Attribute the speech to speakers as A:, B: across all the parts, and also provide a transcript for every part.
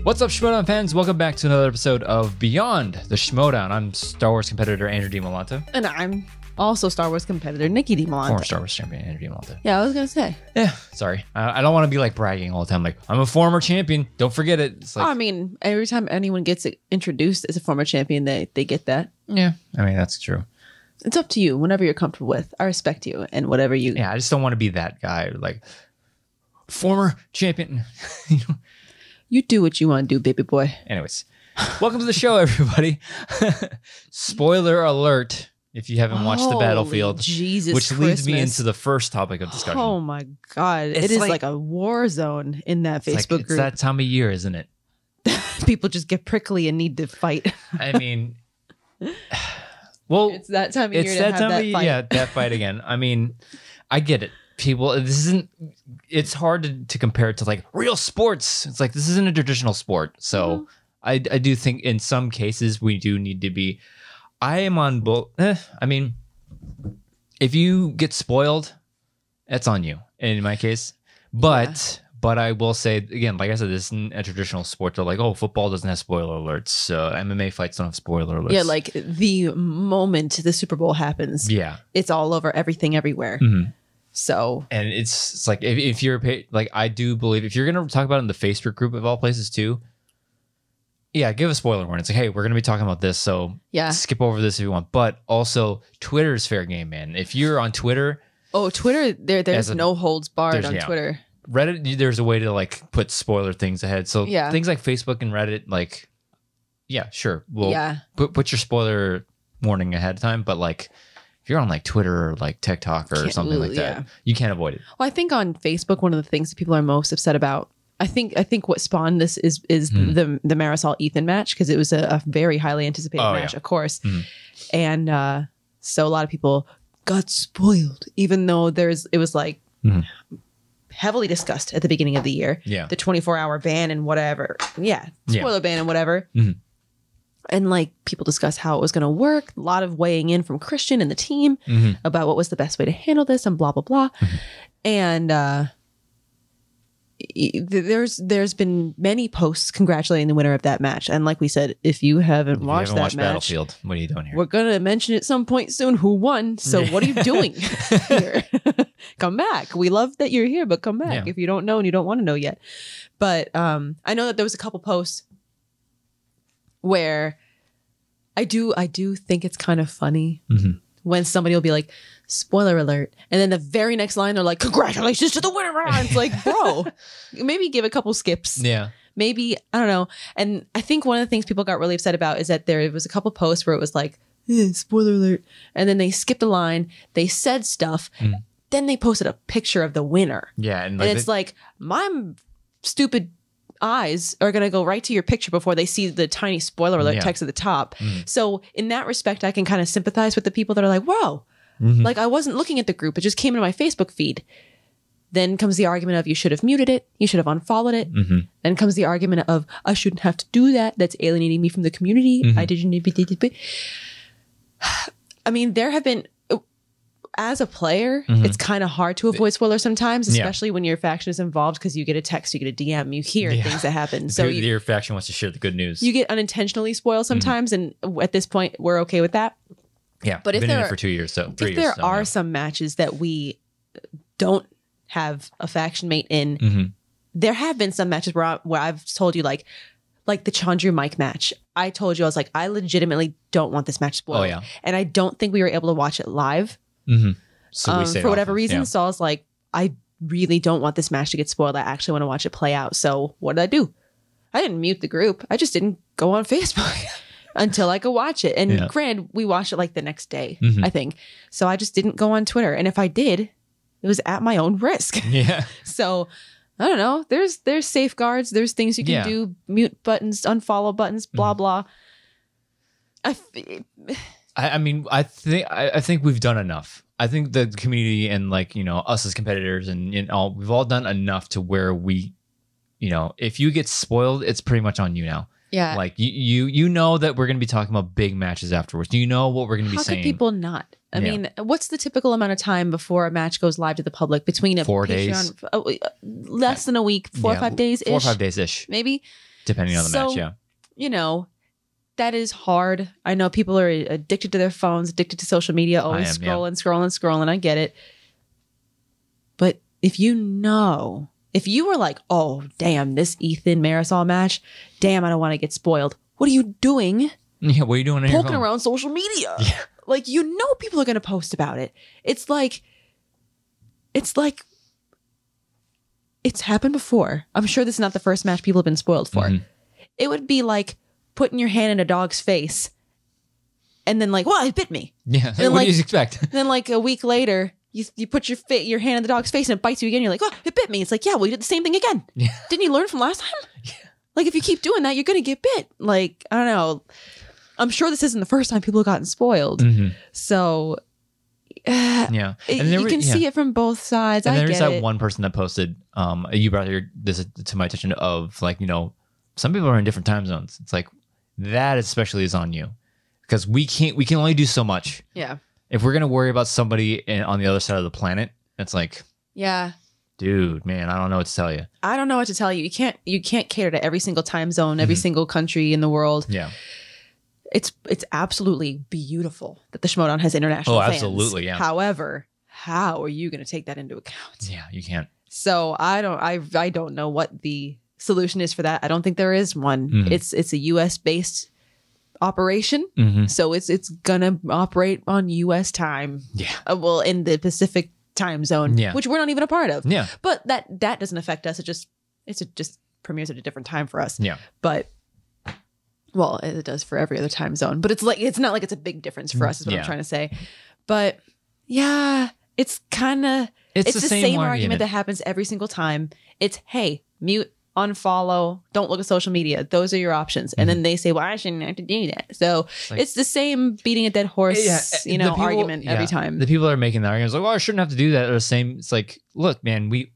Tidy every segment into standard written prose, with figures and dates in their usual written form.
A: What's up, Schmoedown fans? Welcome back to another episode of Beyond the Schmoedown. I'm Star Wars competitor Andrew Dimalanta.
B: And I'm also Star Wars competitor Nicki Dimalanta.
A: Former Star Wars champion Andrew Dimalanta.
B: Yeah, I was going to say.
A: Yeah, sorry. I don't want to be like bragging all the time. Like, I'm a former champion. Don't forget it. It's like,
B: I mean, every time anyone gets introduced as a former champion, they get that.
A: Yeah, I mean, that's true.
B: It's up to you, whenever you're comfortable with. I respect you and whatever you...
A: Yeah, I just don't want to be that guy. Like, former champion.
B: You do what you want to do, baby boy.
A: Anyways, welcome to the show, everybody. Spoiler alert if you haven't watched The Battlefield.
B: Jesus
A: which leads me into the first topic of discussion.
B: Oh my God. It is like a war zone in that Facebook group.
A: It's that time of year, isn't it?
B: People just get prickly and need to fight.
A: I mean, well,
B: it's that time of year to have that fight.
A: Yeah, that fight again. I mean, I get it. People, this isn't, it's hard to compare it to like real sports. It's like, this isn't a traditional sport. So I do think in some cases we do need to be, I am on both. I mean, if you get spoiled, that's on you in my case. But I will say again, like I said, this isn't a traditional sport. They're like, oh, football doesn't have spoiler alerts. MMA fights don't have spoiler alerts.
B: Yeah, like the moment the Super Bowl happens, it's all over everything everywhere.
A: Mm-hmm.
B: So,
A: and it's like if you're like, I do believe if you're gonna talk about it in the Facebook group of all places too, give a spoiler warning. It's like, hey, we're gonna be talking about this, so skip over this if you want. But also, Twitter's fair game, man. If you're on Twitter,
B: Twitter, there's no holds barred on Twitter.
A: Reddit, there's a way to like put spoiler things ahead. So things like Facebook and Reddit, like, sure, we'll put your spoiler warning ahead of time, but like, if you're on like Twitter or like TikTok or something like that, you can't avoid it.
B: Well, I think on Facebook, one of the things that people are most upset about, I think what spawned this is the Marisol Ethan match, because it was a very highly anticipated match, of course. And so a lot of people got spoiled, even though it was like heavily discussed at the beginning of the year. Yeah. The 24-hour ban and whatever. Yeah. Spoiler ban and whatever. And like people discuss how it was going to work. A lot of weighing in from Christian and the team about what was the best way to handle this and blah, blah, blah. And there's been many posts congratulating the winner of that match. And like we said, if you haven't watched that match,
A: Battlefield, what are you doing here?
B: We're going to mention at some point soon who won. So what are you doing here? Come back. We love that you're here, but come back if you don't know and you don't want to know yet. But I know that there was a couple posts where I do think it's kind of funny when somebody will be like, spoiler alert, and then the very next line they're like, congratulations to the winner. It's like, bro, maybe give a couple skips. Yeah. Maybe, I don't know. And I think one of the things people got really upset about is that there was a couple posts where it was like, spoiler alert. And then they skipped a line, they said stuff, then they posted a picture of the winner. Yeah. And it's like, my stupid eyes are going to go right to your picture before they see the tiny spoiler alert text at the top. So in that respect, I can kind of sympathize with the people that are like, whoa, like I wasn't looking at the group. It just came into my Facebook feed. Then comes the argument of you should have muted it. You should have unfollowed it. Then comes the argument of I shouldn't have to do that. That's alienating me from the community. I didn't. I mean, there have been, as a player, it's kind of hard to avoid spoilers sometimes, especially when your faction is involved, because you get a text, you get a DM, you hear things that happen. So
A: your faction wants to share the good news.
B: You get unintentionally spoiled sometimes, and at this point, we're okay with that.
A: Yeah, but been in it for 2 years, so 3 years.
B: If there are some matches that we don't have a faction mate in, there have been some matches where I've told you like the Chandru Mike match. I told you, I was like, I legitimately don't want this match spoiled. And I don't think we were able to watch it live. So we for whatever reason. So I was like, I really don't want this match to get spoiled. I actually want to watch it play out. So what did I do? I didn't mute the group. I just didn't go on Facebook until I could watch it. And granted, we watched it like the next day, I think. So I just didn't go on Twitter. And if I did, it was at my own risk. Yeah. So I don't know. There's safeguards. There's things you can do. Mute buttons, unfollow buttons, blah, blah.
A: I mean, I think we've done enough. I think the community and like, us as competitors and we've all done enough to where we, if you get spoiled, it's pretty much on you now. Yeah. Like you know that we're going to be talking about big matches afterwards. Do you know what we're going to be saying?
B: How could people not? I mean, what's the typical amount of time before a match goes live to the public? Between
A: 4 days,
B: less than a week, 4 or 5 days ish.
A: 4 or 5 days ish,
B: maybe.
A: depending on the match. Yeah.
B: You know, that is hard. I know people are addicted to their phones, addicted to social media, always scrolling. I get it. But if you were like, oh, damn, this Ethan Marisol match, damn, I don't want to get spoiled. What are you doing?
A: Yeah, what are you doing?
B: Poking around social media. Yeah. Like, people are going to post about it. It's like, it's happened before. I'm sure this is not the first match people have been spoiled for. Mm-hmm. It would be like putting your hand in a dog's face and then like, well, it bit me.
A: Yeah. What do you expect?
B: Then like a week later, you put your hand in the dog's face and it bites you again. You're like, oh, it bit me. It's like, yeah, well, you did the same thing again. Yeah. Didn't you learn from last time? Yeah. Like, if you keep doing that, you're going to get bit. Like, I don't know. I'm sure this isn't the first time people have gotten spoiled. Mm-hmm. So,
A: yeah. And
B: you can see it from both sides.
A: And there's that one person that posted, you brought this to my attention of like, some people are in different time zones. It's like, that especially is on you. Because we can only do so much.
B: Yeah.
A: If we're going to worry about somebody on the other side of the planet, it's like,
B: yeah,
A: dude, man, I don't know what to tell you.
B: I don't know what to tell you. You can't cater to every single time zone, every single country in the world.
A: Yeah.
B: It's absolutely beautiful that the Schmoedown has international fans. Oh,
A: absolutely, yeah.
B: However, how are you going to take that into account?
A: Yeah, you can't.
B: So I don't know what the solution is for that. I don't think there is one. Mm-hmm. It's a US based operation. Mm-hmm. So it's gonna operate on US time.
A: Yeah.
B: Well, in the Pacific time zone, which we're not even a part of.
A: Yeah.
B: But that doesn't affect us. It just premieres at a different time for us.
A: Yeah.
B: But well, it does for every other time zone. But it's not like it's a big difference for us, is what I'm trying to say. But yeah, it's the same argument that happens every single time. It's, hey, mute, unfollow, don't look at social media. Those are your options. And then they say, well, I shouldn't have to do that. So it's the same beating a dead horse, argument every time.
A: The people that are making the arguments like, well, I shouldn't have to do that. Are the same. It's like, look, man, we've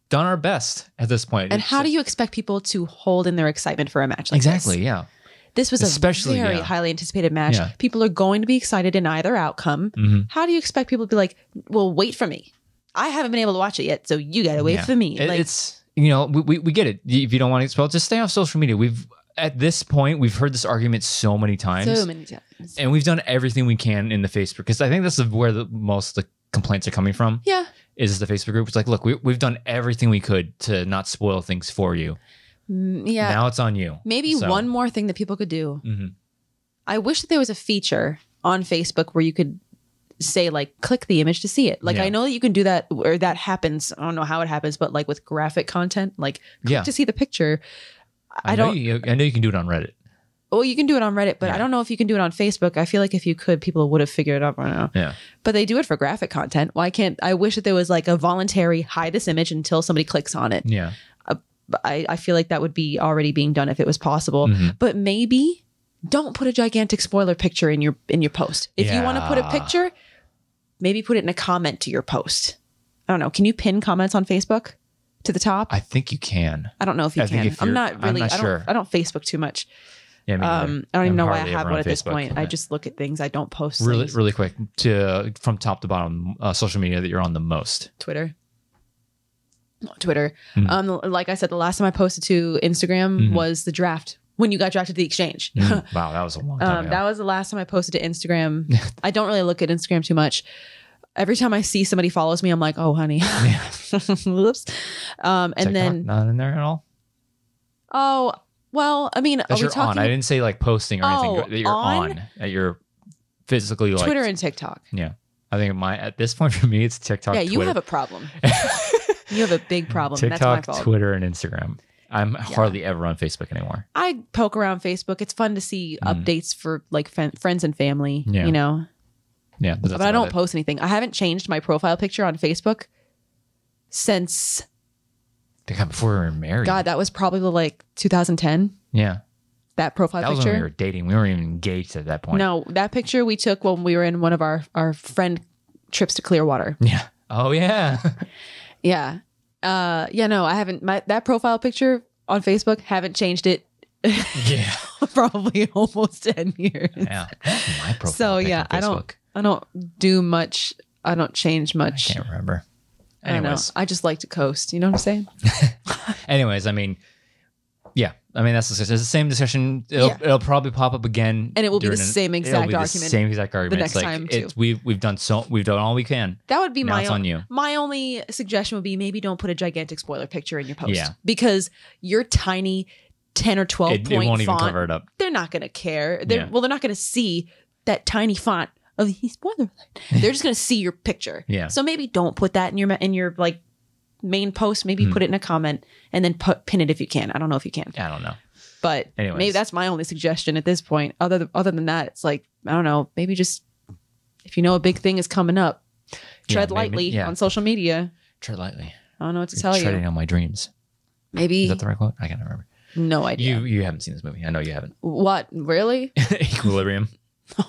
A: done our best at this point.
B: And how do you expect people to hold in their excitement for a match like this?
A: Exactly, yeah.
B: This was a very highly anticipated match. Yeah. People are going to be excited in either outcome. Mm-hmm. How do you expect people to be like, well, wait for me. I haven't been able to watch it yet, so you got to wait for me.
A: It's, we get it. If you don't want to get spoiled, just stay off social media. At this point, we've heard this argument so many times. And we've done everything we can in the Facebook, because I think this is where most of the complaints are coming from.
B: Yeah.
A: Is the Facebook group. It's like, look, we've done everything we could to not spoil things for you.
B: Yeah.
A: Now it's on you.
B: Maybe one more thing that people could do. Mm-hmm. I wish that there was a feature on Facebook where you could say, like, click the image to see it. Like, I know that you can do that, or that happens. I don't know how it happens, but like with graphic content, like click to see the picture.
A: I know you can do it on Reddit.
B: Well, you can do it on Reddit, but I don't know if you can do it on Facebook. I feel like if you could, people would have figured it out by now.
A: Yeah.
B: But they do it for graphic content. Why can't I wish that there was like a voluntary hide this image until somebody clicks on it.
A: Yeah.
B: I feel like that would be already being done if it was possible. Mm-hmm. But maybe don't put a gigantic spoiler picture in your post. If you want to put a picture, maybe put it in a comment to your post. I don't know. Can you pin comments on Facebook to the top?
A: I think you can.
B: I don't know if you can. I'm not really.
A: Sure.
B: I don't Facebook too much.
A: Yeah,
B: I don't even know why I have one at this point. I just look at things. I don't post things.
A: Really quick, from top to bottom, social media that you're on the most.
B: Twitter. Mm-hmm. Like I said, the last time I posted to Instagram was the draft when you got drafted to the exchange.
A: Wow, that was a long time ago.
B: That was the last time I posted to Instagram. I don't really look at Instagram too much. Every time I see somebody follows me, I'm like, oh, honey. Whoops. And
A: TikTok,
B: then
A: not in there at all?
B: Oh, well, I mean,
A: are we talking? I didn't say like posting or anything. That you're on. That you're physically like
B: Twitter and TikTok.
A: Yeah. I think at this point for me, it's TikTok.
B: Yeah,
A: Twitter.
B: you have a problem. You have a big problem.
A: TikTok,
B: that's my fault.
A: Twitter, and Instagram. I'm hardly ever on Facebook anymore.
B: I poke around Facebook. It's fun to see updates for like friends and family, you know?
A: Yeah.
B: But I don't post anything. I haven't changed my profile picture on Facebook since...
A: before we were married.
B: God, that was probably like 2010.
A: Yeah.
B: That profile picture.
A: That was when we were dating. We weren't even engaged at that point.
B: No, that picture we took when we were in one of our friend trips to Clearwater.
A: Yeah. Oh, yeah.
B: Yeah. No, I haven't. That profile picture on Facebook, haven't changed it.
A: Yeah.
B: Probably almost 10 years.
A: Yeah. My profile
B: so, yeah, I don't do much. I don't change much.
A: I can't remember.
B: Anyways. I just like to coast. You know what I'm saying?
A: Anyways, I mean, Yeah. I mean, that's the same discussion. It'll probably pop up again.
B: And it will be the same exact argument.
A: Same exact argument.
B: The next time, too.
A: We've done all we can.
B: That would be
A: it's on you.
B: My only suggestion would be maybe don't put a gigantic spoiler picture in your post.
A: Yeah.
B: Because your tiny 10 or 12 point
A: it won't even
B: font,
A: cover it up.
B: They're not going to care. They're not going to see that tiny font of the spoiler alert. They're just going to see your picture.
A: Yeah.
B: So maybe don't put that in your like main post. Maybe put it in a comment and then pin it if you can. I don't know if you can.
A: I don't know.
B: But maybe that's my only suggestion at this point. Other than that, it's like, I don't know, maybe just if you know a big thing is coming up, tread lightly on social media.
A: Tread lightly.
B: I don't know what to tell you.
A: Treading on my dreams.
B: Maybe.
A: Is that the right quote? I can't remember.
B: No idea.
A: You haven't seen this movie. I know you haven't.
B: What? Really?
A: Equilibrium.
B: No.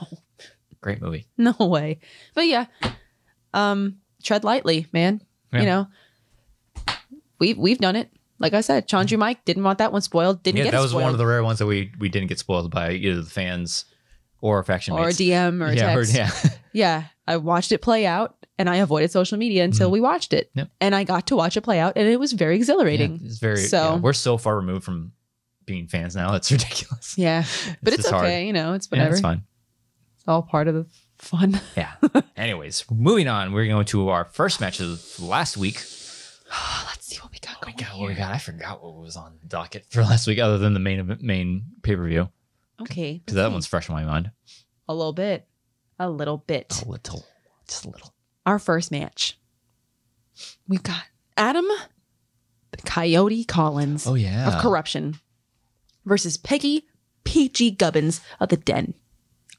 A: Great movie.
B: No way. But yeah. Tread lightly, man.
A: Yeah.
B: You know. We've done it. Like I said, Chandru Mike didn't want that one spoiled. Didn't get it spoiled.
A: That was one of the rare ones that we didn't get spoiled by either the fans or our faction mates.
B: Or DM or text. Yeah. I watched it play out and I avoided social media until we watched it.
A: Yep.
B: And I got to watch it play out and it was very exhilarating.
A: Yeah, it's very we're so far removed from being fans now. It's ridiculous.
B: Yeah. But it's okay,
A: hard.
B: You know, it's whatever.
A: Yeah, it's fine.
B: It's all part of the fun.
A: Yeah. Anyways, moving on, we're going to our first match of last week.
B: Let's see what we got going.
A: What we got? I forgot what was on the docket for last week, other than the main pay per view.
B: Okay,
A: because that one's fresh in my mind.
B: A little bit,
A: just a little.
B: Our first match, we've got Adam, the Coyote Collins, of Corruption, versus Peggy PG Gubbins of the Den.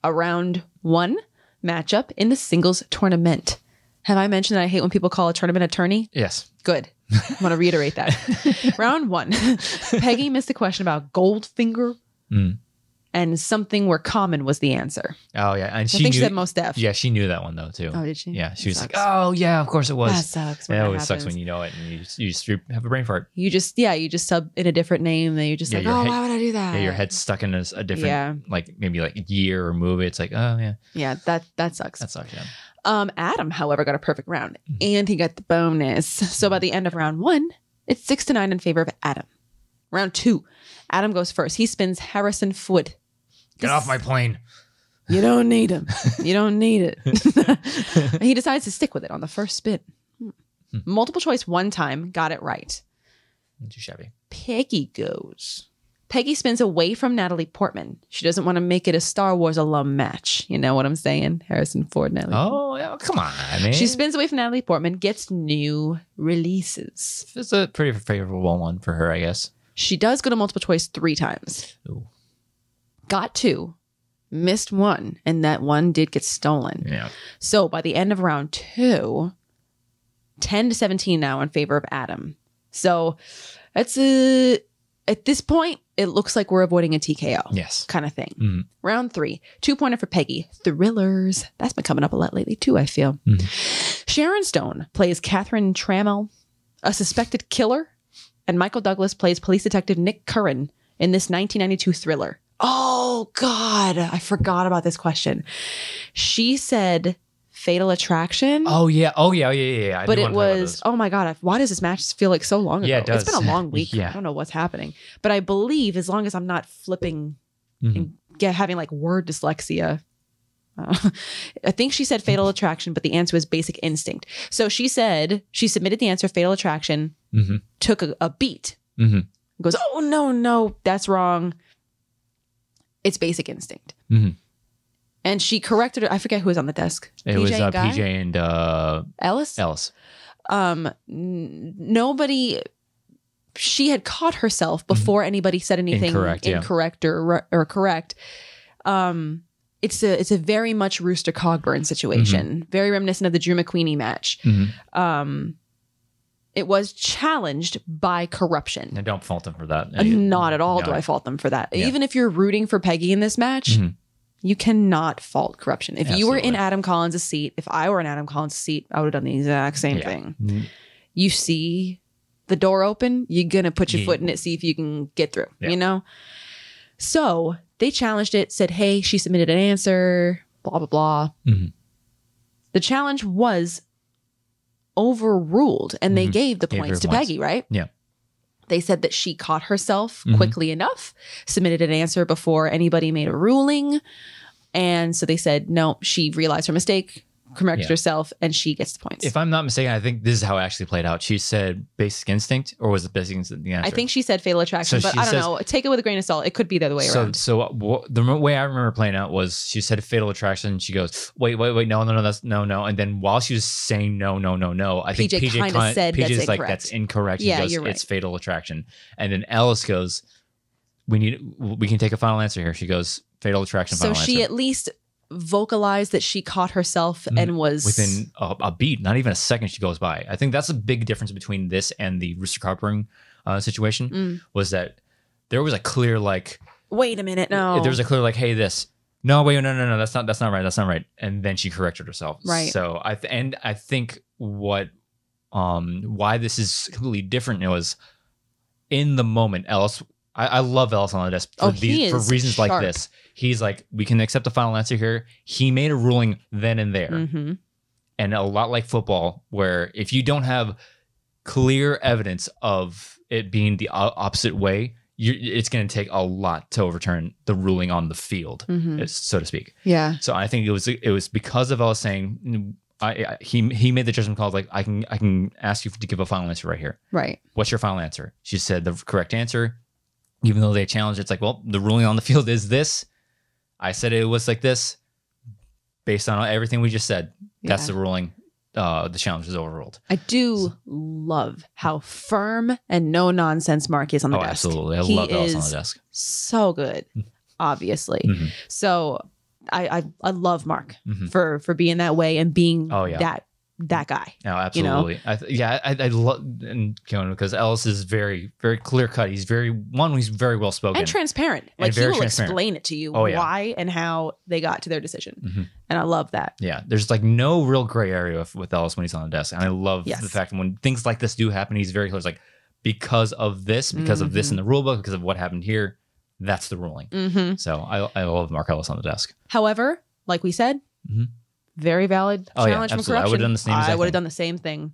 B: A round 1 matchup in the singles tournament. Have I mentioned that I hate when people call a tournament a tourney?
A: Yes.
B: Good. I want to reiterate that. Round 1. Peggy missed a question about Goldfinger and something where common was the answer.
A: Oh, yeah. And
B: she said Mos Def.
A: Yeah, she knew that one, though, too.
B: Oh, did she?
A: Yeah, she was like, oh, yeah, of course it was.
B: That sucks.
A: It always sucks when you know it and you just have a brain fart.
B: You just sub in a different name. Then you're just like, why would I do that?
A: Yeah, your head's stuck in a different, maybe a year or movie. It's like, oh, yeah.
B: Yeah, that sucks.
A: That sucks, yeah.
B: Adam, however, got a perfect round and he got the bonus. So by the end of round 1, it's 6-9 in favor of Adam. Round 2, Adam goes first. He spins Harrison Ford.
A: Get off my plane.
B: You don't need him. You don't need it. He decides to stick with it on the first spin. Multiple choice one time, got it right.
A: Too shabby.
B: Peggy goes. Peggy spins away from Natalie Portman. She doesn't want to make it a Star Wars alum match. You know what I'm saying? Harrison Ford, Natalie.
A: Oh, yeah, come on, man.
B: She spins away from Natalie Portman, gets new releases.
A: It's a pretty favorable one for her, I guess.
B: She does go to multiple choice 3 times.
A: Ooh.
B: Got 2, missed 1, and that 1 did get stolen.
A: Yeah.
B: So by the end of round 2, 10-17 now in favor of Adam. So that's at this point, it looks like we're avoiding a TKO.
A: Yes.
B: Kind of thing. Round 3, 2-pointer for Peggy. Thrillers. That's been coming up a lot lately too, I feel. Sharon Stone plays Catherine Trammell, a suspected killer, and Michael Douglas plays police detective Nick Curran in this 1992 thriller. Oh, God. I forgot about this question. She said Fatal Attraction.
A: Oh, yeah.
B: But it was, oh my God, why does this match feel like so long ago?
A: Yeah, it does.
B: It's been a long week.
A: Yeah.
B: I don't know what's happening. But I believe as long as I'm not flipping and having like word dyslexia, I think she said Fatal Attraction, but the answer was Basic Instinct. So she said, she submitted the answer Fatal Attraction, took a beat, goes, oh, no, that's wrong. It's Basic Instinct. And she corrected her. I forget who was on the desk.
A: It was PJ and
B: Ellis. Nobody. She had caught herself before anybody said anything incorrect or correct. It's a very much Rooster Cogburn situation. Very reminiscent of the Drew McQueenie match. It was challenged by corruption.
A: I don't fault them for that.
B: Not at all do I fault them for that. Yeah. Even if you're rooting for Peggy in this match, you cannot fault corruption. If you were in Adam Collins' seat, if I were in Adam Collins' seat, I would have done the exact same thing. You see the door open, you're going to put your foot in it, see if you can get through, you know? So they challenged it, said, hey, she submitted an answer, blah, blah, blah. The challenge was overruled and they gave the points to Peggy, right?
A: Yeah.
B: They said that she caught herself quickly enough, submitted an answer before anybody made a ruling. And so they said, no, she realized her mistake, corrected herself, and she gets the points.
A: If I'm not mistaken, I think this is how it actually played out. She said basic instinct, or was it basic instinct the answer?
B: I think she said fatal attraction, but I don't know. Take it with a grain of salt. It could be the other way around.
A: So the way I remember playing out was she said fatal attraction. She goes, wait, no, that's no. And then while she was saying no, I think PJ kind of said PJ's like, that's incorrect.
B: Yeah,
A: goes,
B: you're right.
A: It's fatal attraction. And then Ellis goes, we can take a final answer here. She goes, fatal attraction.
B: So she at least vocalized that she caught herself and was
A: within a beat, not even a second she goes by. I think that's a big difference between this and the rooster carpering situation was that there was a clear like,
B: wait a minute, no.
A: There was a clear like, hey, this. No, wait, no, that's not right. And then she corrected herself.
B: Right.
A: So I think what why this is completely different was in the moment, Ellis. I love Ellis on the desk for reasons
B: sharp.
A: like this. He's like, we can accept the final answer here. He made a ruling then and there. And a lot like football, where if you don't have clear evidence of it being the opposite way, it's going to take a lot to overturn the ruling on the field, so to speak.
B: Yeah.
A: So I think it was because of Ellis saying, he made the judgment call like, I can ask you to give a final answer right here.
B: Right.
A: What's your final answer? She said the correct answer. Even though they challenged, it's like, well, the ruling on the field is this. I said it was like this. Based on everything we just said, that's the ruling. The challenge is overruled.
B: I do love how firm and no nonsense Mark is on the desk.
A: Absolutely. I love Ellis on the desk.
B: So good, obviously. So I love Mark for being that way and being that guy.
A: Oh, absolutely. You know? I love because Ellis is very, very clear cut. He's very well spoken
B: and transparent. Like he will explain it to you why and how they got to their decision, and I love that.
A: Yeah, there's like no real gray area with Ellis when he's on the desk, and I love the fact that when things like this do happen, he's very clear. It's like because of this in the rule book, because of what happened here, that's the ruling. So I love Mark Ellis on the desk.
B: However, like we said. Very valid challenge from corruption. I would have done the same thing.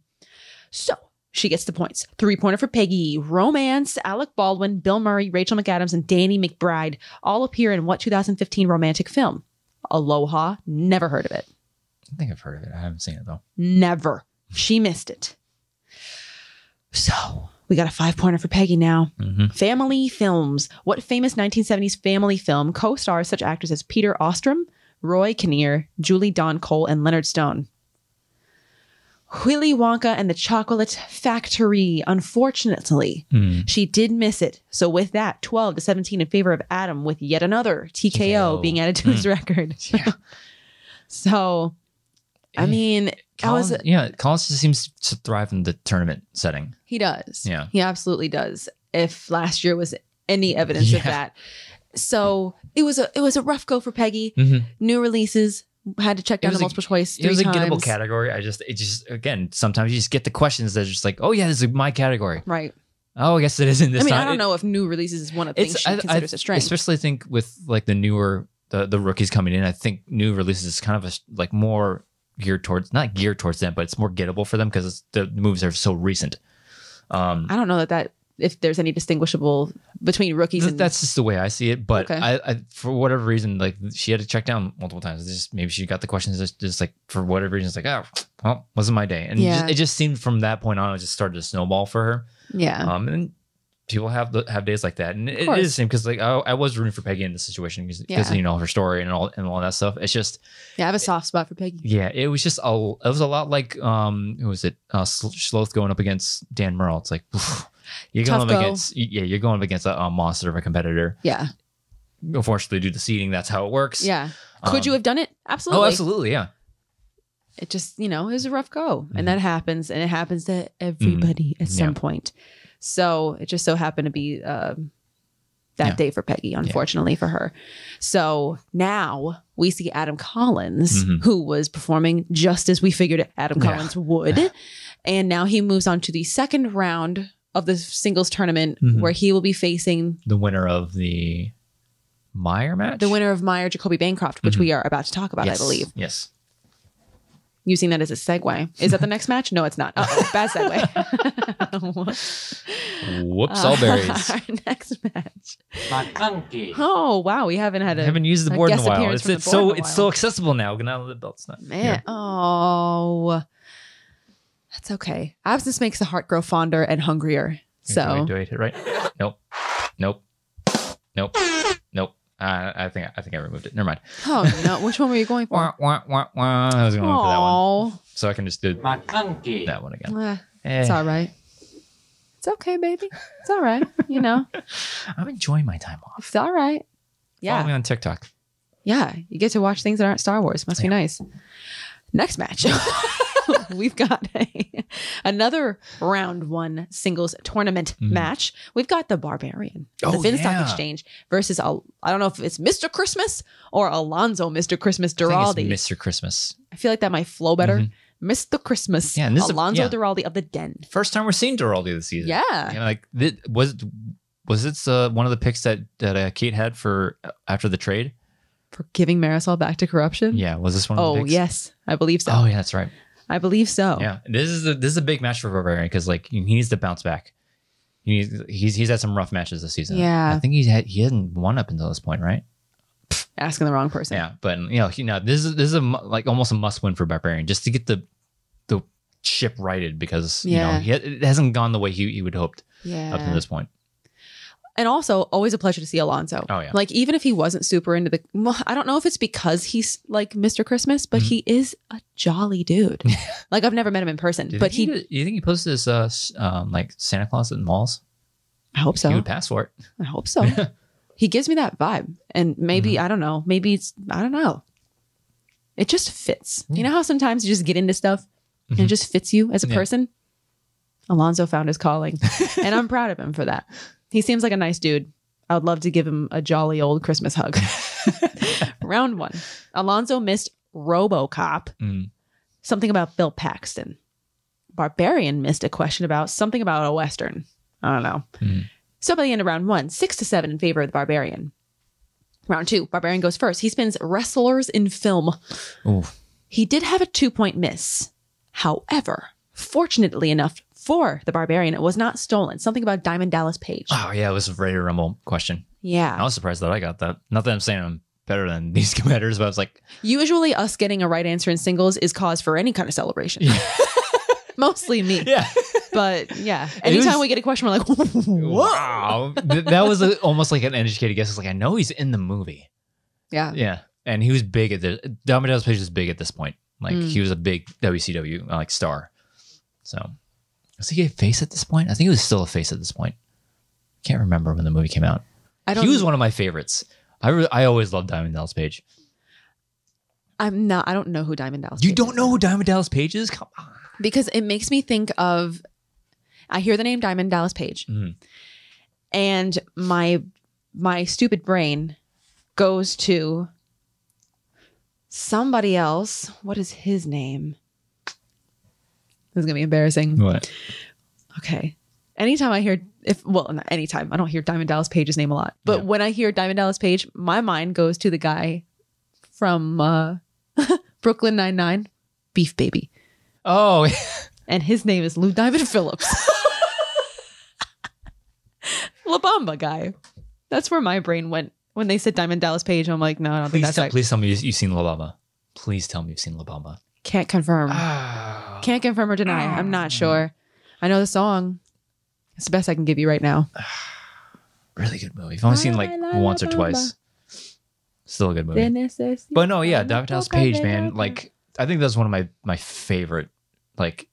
B: So she gets the points. 3-pointer for Peggy. Romance. Alec Baldwin, Bill Murray, Rachel McAdams, and Danny McBride all appear in what 2015 romantic film? Aloha. Never heard of it.
A: I think I've heard of it. I haven't seen it though.
B: Never. She missed it. So we got a 5-pointer for Peggy now. Family films. What famous 1970s family film co-stars such actors as Peter Ostrom, Roy Kinnear, Julie Dawn Cole, and Leonard Stone? Willy Wonka and the Chocolate Factory. Unfortunately, she did miss it. So with that, 12-17 in favor of Adam, with yet another TKO being added to his record. Yeah. So, I mean,
A: Collins just seems to thrive in the tournament setting.
B: He does.
A: Yeah.
B: He absolutely does. If last year was any evidence of that. So it was a rough go for Peggy. New releases, had to check down the multiple choice 3 times.
A: It was a gettable category. It just again, sometimes you just get the questions that are just like, oh yeah, this is my category.
B: Right.
A: Oh, I guess it isn't this time.
B: I don't know if new releases is one of the things she considers a strength.
A: Especially think with like the newer, the rookies coming in, I think new releases is kind of like more not geared towards them, but it's more gettable for them because the movies are so recent.
B: I don't know that if there's any distinguishable between rookies and
A: that's just the way I see it. But I for whatever reason, like she had to check down multiple times. Just maybe she got the questions just like for whatever reason, it's like, oh, well, wasn't my day. And it just seemed from that point on, it just started to snowball for her. Yeah. And people have days like that, and it is the same because like I was rooting for Peggy in this situation because you know her story and all that stuff. It's just
B: I have a soft spot for Peggy.
A: Yeah, it was just a lot like who was it? Sloth going up against Dan Murrell. It's like you're going up against a monster of a competitor. Yeah. Unfortunately, due to seeding, that's how it works.
B: Yeah. Could you have done it? Absolutely.
A: Oh, absolutely. Yeah.
B: It just it was a rough go, and that happens, and it happens to everybody at some point. So it just so happened to be that day for Peggy, unfortunately for her. So now we see Adam Collins, who was performing just as we figured Adam Collins would. And now he moves on to the second round of the singles tournament where he will be facing
A: the winner of the Meyer match.
B: The winner of Meyer, Jacoby Bancroft, which we are about to talk about, I believe.
A: Yes.
B: Using that as a segue. Is that the next match? No, it's not. Uh-oh, bad segue.
A: Whoops, all berries.
B: Our next match. Oh wow, we haven't had
A: I haven't used the board in a while. It's so
B: while.
A: accessible now. Now the belt's not
B: Man,
A: here.
B: oh, that's okay. Absence makes the heart grow fonder and hungrier. So
A: do I hit it right? Nope. I think I removed it. Never mind.
B: oh no, which one were you going for?
A: I was going for that one,
B: Oh,
A: so I can just do that one again.
B: it's all right. It's okay, baby. It's all right. You know,
A: I'm enjoying my time off.
B: it's all right.
A: Follow me
B: Yeah,
A: on TikTok.
B: yeah. You get to watch things that aren't Star Wars. Must be nice. Next match. We've got another round one singles tournament match. We've got the Barbarian, the Finstock Exchange versus, I don't know if it's Mr. Christmas or Alonzo Mr. Christmas Duraldi.
A: It's Mr. Christmas.
B: I feel like that might flow better. Mr. Christmas.
A: Yeah, and this
B: Alonzo
A: is
B: Duraldi of the Den.
A: First time we're seeing Duraldi this season.
B: Yeah.
A: You know, like was this one of the picks that Kate had for after the trade?
B: For giving Marisol back to corruption?
A: Yeah, was this one of the picks?
B: Oh, yes. I believe so.
A: Oh, yeah, that's right.
B: I believe so.
A: Yeah, this is a big match for Barbarian because like he needs to bounce back. He's had some rough matches this season.
B: Yeah.
A: I think he hadn't won up until this point, right?
B: Asking the wrong person.
A: Yeah, but this is like almost a must win for Barbarian just to get the ship righted because it hasn't gone the way he would hoped up to this point.
B: And also, always a pleasure to see Alonzo.
A: Oh, yeah.
B: Like, even if he wasn't super into I don't know if it's because he's like Mr. Christmas, but he is a jolly dude. Like, I've never met him in person.
A: You
B: But
A: think he posted his like Santa Claus at malls?
B: I hope so.
A: He would pass for it.
B: I hope so. He gives me that vibe. And maybe, I don't know. Maybe I don't know. It just fits. You know how sometimes you just get into stuff and it just fits you as a person? Alonzo found his calling. And I'm proud of him for that. He seems like a nice dude. I would love to give him a jolly old Christmas hug. Round one. Alonzo missed RoboCop. Something about Bill Paxton. Barbarian missed a question about something about a Western. I don't know. So by the end of round one, 6-7 in favor of the Barbarian. Round two, Barbarian goes first. He spins wrestlers in film.
A: Oof.
B: He did have a 2-point miss. However, fortunately enough for the Barbarian, it was not stolen. Something about Diamond Dallas Page.
A: Oh yeah, it was a Ready to Rumble question.
B: Yeah.
A: I was surprised that I got that. Not that I'm saying I'm better than these competitors, but I was like,
B: usually us getting a right answer in singles is cause for any kind of celebration. Mostly me.
A: yeah.
B: But yeah, anytime we get a question, we're like,
A: wow. That was almost like an educated guess. It's like, I know he's in the movie.
B: Yeah.
A: Yeah. And he was big at Diamond Dallas Page was big at this point. Like he was a big WCW like star. So was he a face at this point? I think he was still a face at this point. Can't remember when the movie came out. He was one of my favorites. I always loved Diamond Dallas Page.
B: I don't know who Diamond Dallas Page is.
A: You don't know who Diamond Dallas Page is? Come on.
B: Because it makes me think of, I hear the name Diamond Dallas Page and my stupid brain goes to somebody else. What is his name? This is going to be embarrassing.
A: What?
B: Okay. Anytime I hear, not anytime, I don't hear Diamond Dallas Page's name a lot. But when I hear Diamond Dallas Page, my mind goes to the guy from Brooklyn Nine-Nine, Beef Baby.
A: Oh.
B: And his name is Lou Diamond Phillips. La Bamba guy. That's where my brain went. When they said Diamond Dallas Page, I'm like, no, I don't think that's right.
A: Please tell me you've seen La Bamba. Please tell me you've seen La Bamba.
B: Can't confirm. Can't confirm or deny. I'm not sure. I know the song. It's the best I can give you right now.
A: Really good movie. I've only seen like once or twice. Still a good movie. But no, yeah, Diamond Dallas Page, man. Like, I think that's one of my favorite. Like,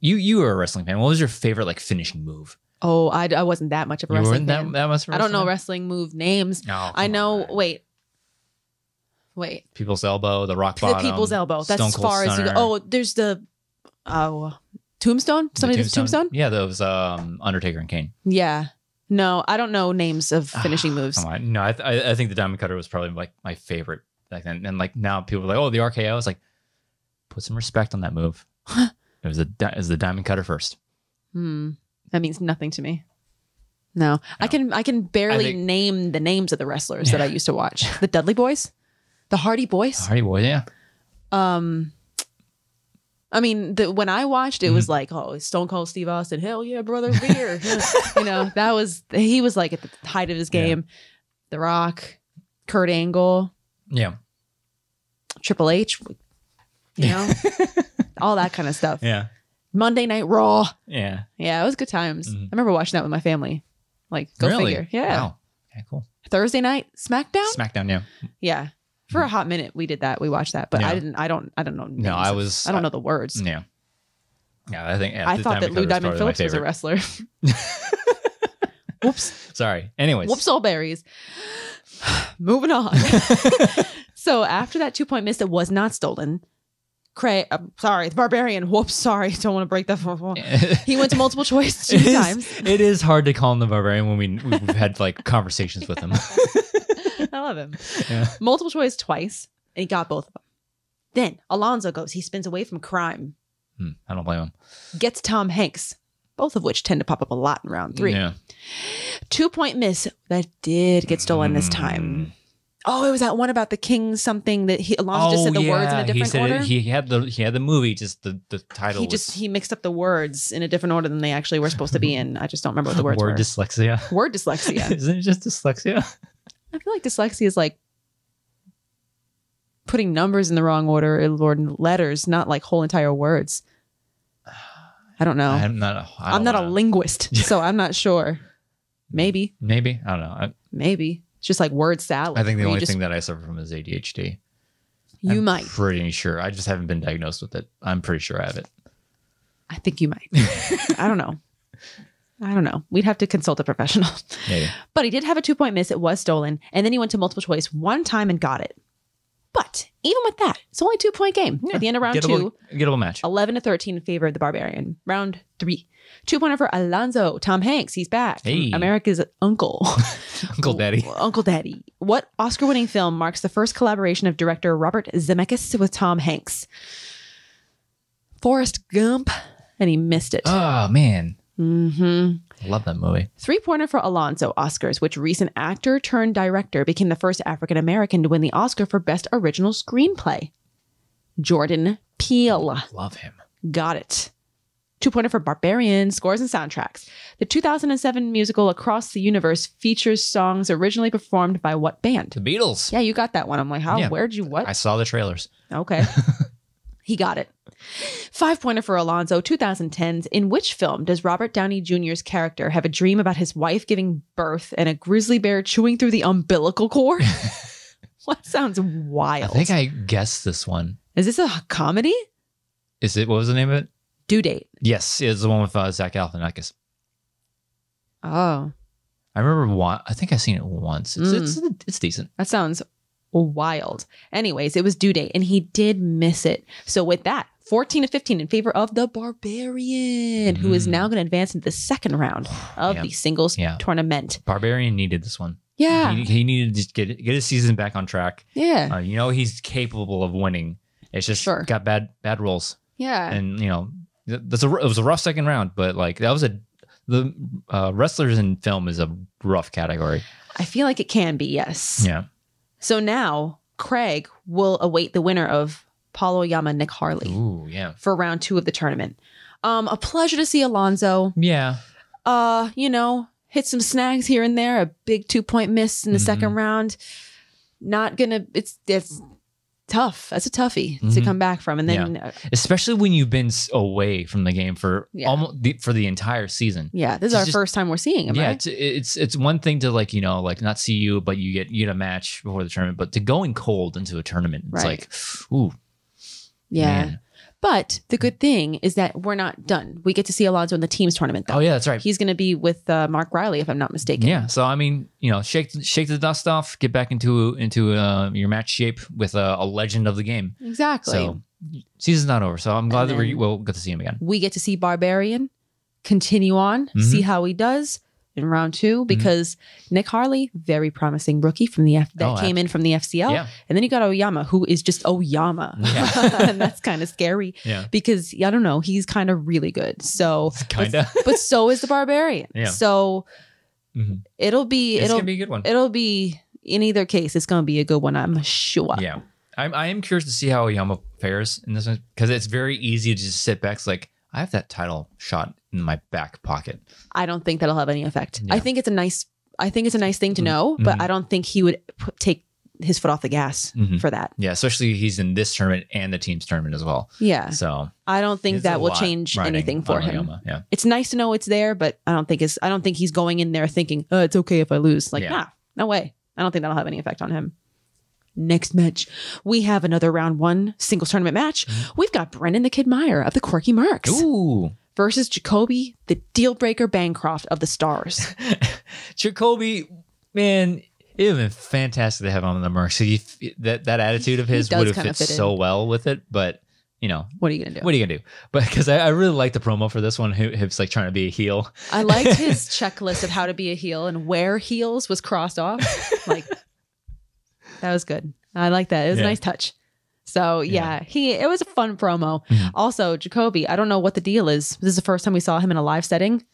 A: you were a wrestling fan. What was your favorite like finishing move?
B: Oh, I wasn't that much of a wrestling fan.
A: That much of a
B: I don't know wrestling move names.
A: No,
B: I know. Wait.
A: People's Elbow, the Rock Bottom.
B: The People's Elbow. That's as far as you go. Oh, there's the Tombstone. Somebody does Tombstone.
A: Yeah, those Undertaker and Kane.
B: Yeah. No, I don't know names of finishing moves.
A: Come on. No, I think the Diamond Cutter was probably like my favorite back then. And like now people are like, oh, the RKO. It's like, put some respect on that move. It was the Diamond Cutter first.
B: That means nothing to me. No. I can barely name the names of the wrestlers that I used to watch. The Dudley Boys, the Hardy Boys.
A: Hardy Boys, yeah.
B: I mean, when I watched, it was like, oh, Stone Cold Steve Austin, hell yeah, brother, beer. He was like at the height of his game. Yeah. The Rock, Kurt Angle, Triple H, all that kind of stuff.
A: Yeah.
B: Monday Night Raw.
A: Yeah.
B: Yeah, it was good times. I remember watching that with my family. Like, go figure. Yeah.
A: Wow. Okay, cool.
B: Thursday night SmackDown.
A: Yeah.
B: Yeah. For a hot minute, we did that. We watched that, but I don't know.
A: No, I don't
B: know the words.
A: Yeah. Yeah, I think
B: I thought that Lou Diamond Phillips was a wrestler. Whoops.
A: Sorry. Anyways.
B: Whoops, all berries. Moving on. So after that 2-point miss that was not stolen, the Barbarian. Whoops, sorry. Don't want to break that. He went to multiple choice 2 times.
A: It is hard to call him the Barbarian when we've had like conversations with him.
B: I love him. Yeah. Multiple choice twice, and he got both of them. Then Alonzo goes. He spins away from crime.
A: I don't blame him.
B: Gets Tom Hanks, both of which tend to pop up a lot in round 3.
A: Yeah.
B: 2-point miss that did get stolen this time. Oh, it was that one about the king something that Alonzo just said the words in a different order.
A: He had the movie, just the title.
B: He mixed up the words in a different order than they actually were supposed to be in. I just don't remember what the words were.
A: Word dyslexia.
B: Word dyslexia.
A: Isn't it just dyslexia?
B: I feel like dyslexia is like putting numbers in the wrong order or letters, not like whole entire words. I don't know.
A: I'm not
B: a linguist, so I'm not sure. Maybe.
A: I don't know.
B: Maybe. It's just like word salad.
A: I think the only thing that I suffer from is ADHD.
B: You might.
A: Pretty sure. I just haven't been diagnosed with it. I'm pretty sure I have it.
B: I think you might. I don't know. We'd have to consult a professional.
A: Maybe.
B: But he did have a 2-point miss. It was stolen. And then he went to multiple choice 1 time and got it. But even with that, it's only a 2-point game. At the end of round 2.
A: Gettable match.
B: 11-13 in favor of the Barbarian. Round 3. 2-pointer for Alonzo. Tom Hanks. He's back.
A: Hey.
B: America's uncle.
A: Uncle Daddy.
B: Uncle Daddy. What Oscar-winning film marks the first collaboration of director Robert Zemeckis with Tom Hanks? Forrest Gump. And he missed it.
A: Oh, man. I love that movie.
B: 3-pointer for Alonzo. Oscars. Which recent actor turned director became the first African-American to win the Oscar for Best Original Screenplay? Jordan Peele.
A: Love him.
B: Got it. 2-pointer for Barbarian. Scores and soundtracks. The 2007 musical Across the Universe features songs originally performed by what band?
A: The Beatles.
B: Yeah, you got that one. I'm like, how? Yeah. Where'd you what?
A: I saw the trailers.
B: Okay. He got it. 5-pointer for Alonzo. 2010s. In which film does Robert Downey Jr.'s character have a dream about his wife giving birth and a grizzly bear chewing through the umbilical cord? What sounds wild?
A: I think I guessed this one.
B: Is this a comedy?
A: Is it? What was the name of it?
B: Due Date.
A: Yes, it's the one with Zach Galifianakis.
B: Oh.
A: I remember I think I've seen it once. It's decent.
B: That sounds wild. Anyways, it was Due Date, and he did miss it. So with that, 14-15 in favor of the Barbarian, who is now going to advance into the second round of the singles tournament.
A: Barbarian needed this one.
B: Yeah.
A: He needed to just get his season back on track.
B: Yeah.
A: He's capable of winning. It's just got bad rolls.
B: Yeah.
A: And, it was a rough second round, but like that was the wrestlers in film is a rough category.
B: I feel like it can be, yes.
A: Yeah.
B: So now Craig will await the winner of Paul Oyama, Nick Harley.
A: Ooh, yeah.
B: For round 2 of the tournament. A pleasure to see Alonzo.
A: Yeah.
B: Hit some snags here and there. A big 2-point miss in the second round. Not gonna. It's tough. That's a toughie to come back from, and then
A: especially when you've been away from the game for almost for the entire season.
B: Yeah, this is our first time we're seeing him.
A: Yeah,
B: right?
A: it's one thing to like not see you, but you get a match before the tournament. But to going cold into a tournament, it's like, ooh,
B: yeah.
A: Man.
B: But the good thing is that we're not done. We get to see Alonzo in the teams tournament, though.
A: Oh, yeah, that's right.
B: He's going to be with Mark Riley, if I'm not mistaken.
A: Yeah. So, I mean, shake the dust off, get back into your match shape with a legend of the game.
B: Exactly.
A: So, season's not over. So, I'm glad that we'll get to see him again.
B: We get to see Barbarian continue on, see how he does in round 2, because Nick Harley, very promising rookie from came in from the FCL. Yeah. And then you got Oyama, who is just Oyama. Yeah. And that's kind of scary because I don't know, he's kind of really good. So but so is the Barbarian. Yeah. So it's gonna be a good one. It'll be, in either case, it's gonna be a good one, I'm sure.
A: Yeah. I am curious to see how Oyama fares in this one because it's very easy to just sit back. It's like I have that title shot in my back pocket.
B: I don't think that'll have any effect.
A: Yeah.
B: I think it's a nice thing to know, but I don't think he would take his foot off the gas for that.
A: Yeah, especially he's in this tournament and the team's tournament as well.
B: Yeah.
A: So
B: I don't think that will change anything for him.
A: Oyama. Yeah.
B: It's nice to know it's there, but I don't think he's going in there thinking, oh, it's okay if I lose. Like, nah, no way. I don't think that'll have any effect on him. Next match, we have another round 1 singles tournament match. We've got Brendan the Kid Meyer of the Quirky Marks.
A: Ooh.
B: Versus Jacoby, the deal breaker Bancroft of the Stars.
A: Jacoby, man, it would have been fantastic to have him on the Mercs. That attitude of his would have fit so well with it, but you know,
B: what are you gonna do?
A: What are you gonna do? But because I really like the promo for this one, him's like trying to be a heel.
B: I liked his checklist of how to be a heel and where heels was crossed off. Like that was good. I like that. It was a nice touch. So it was a fun promo. Also, Jacoby, I don't know what the deal is. This is the first time we saw him in a live setting.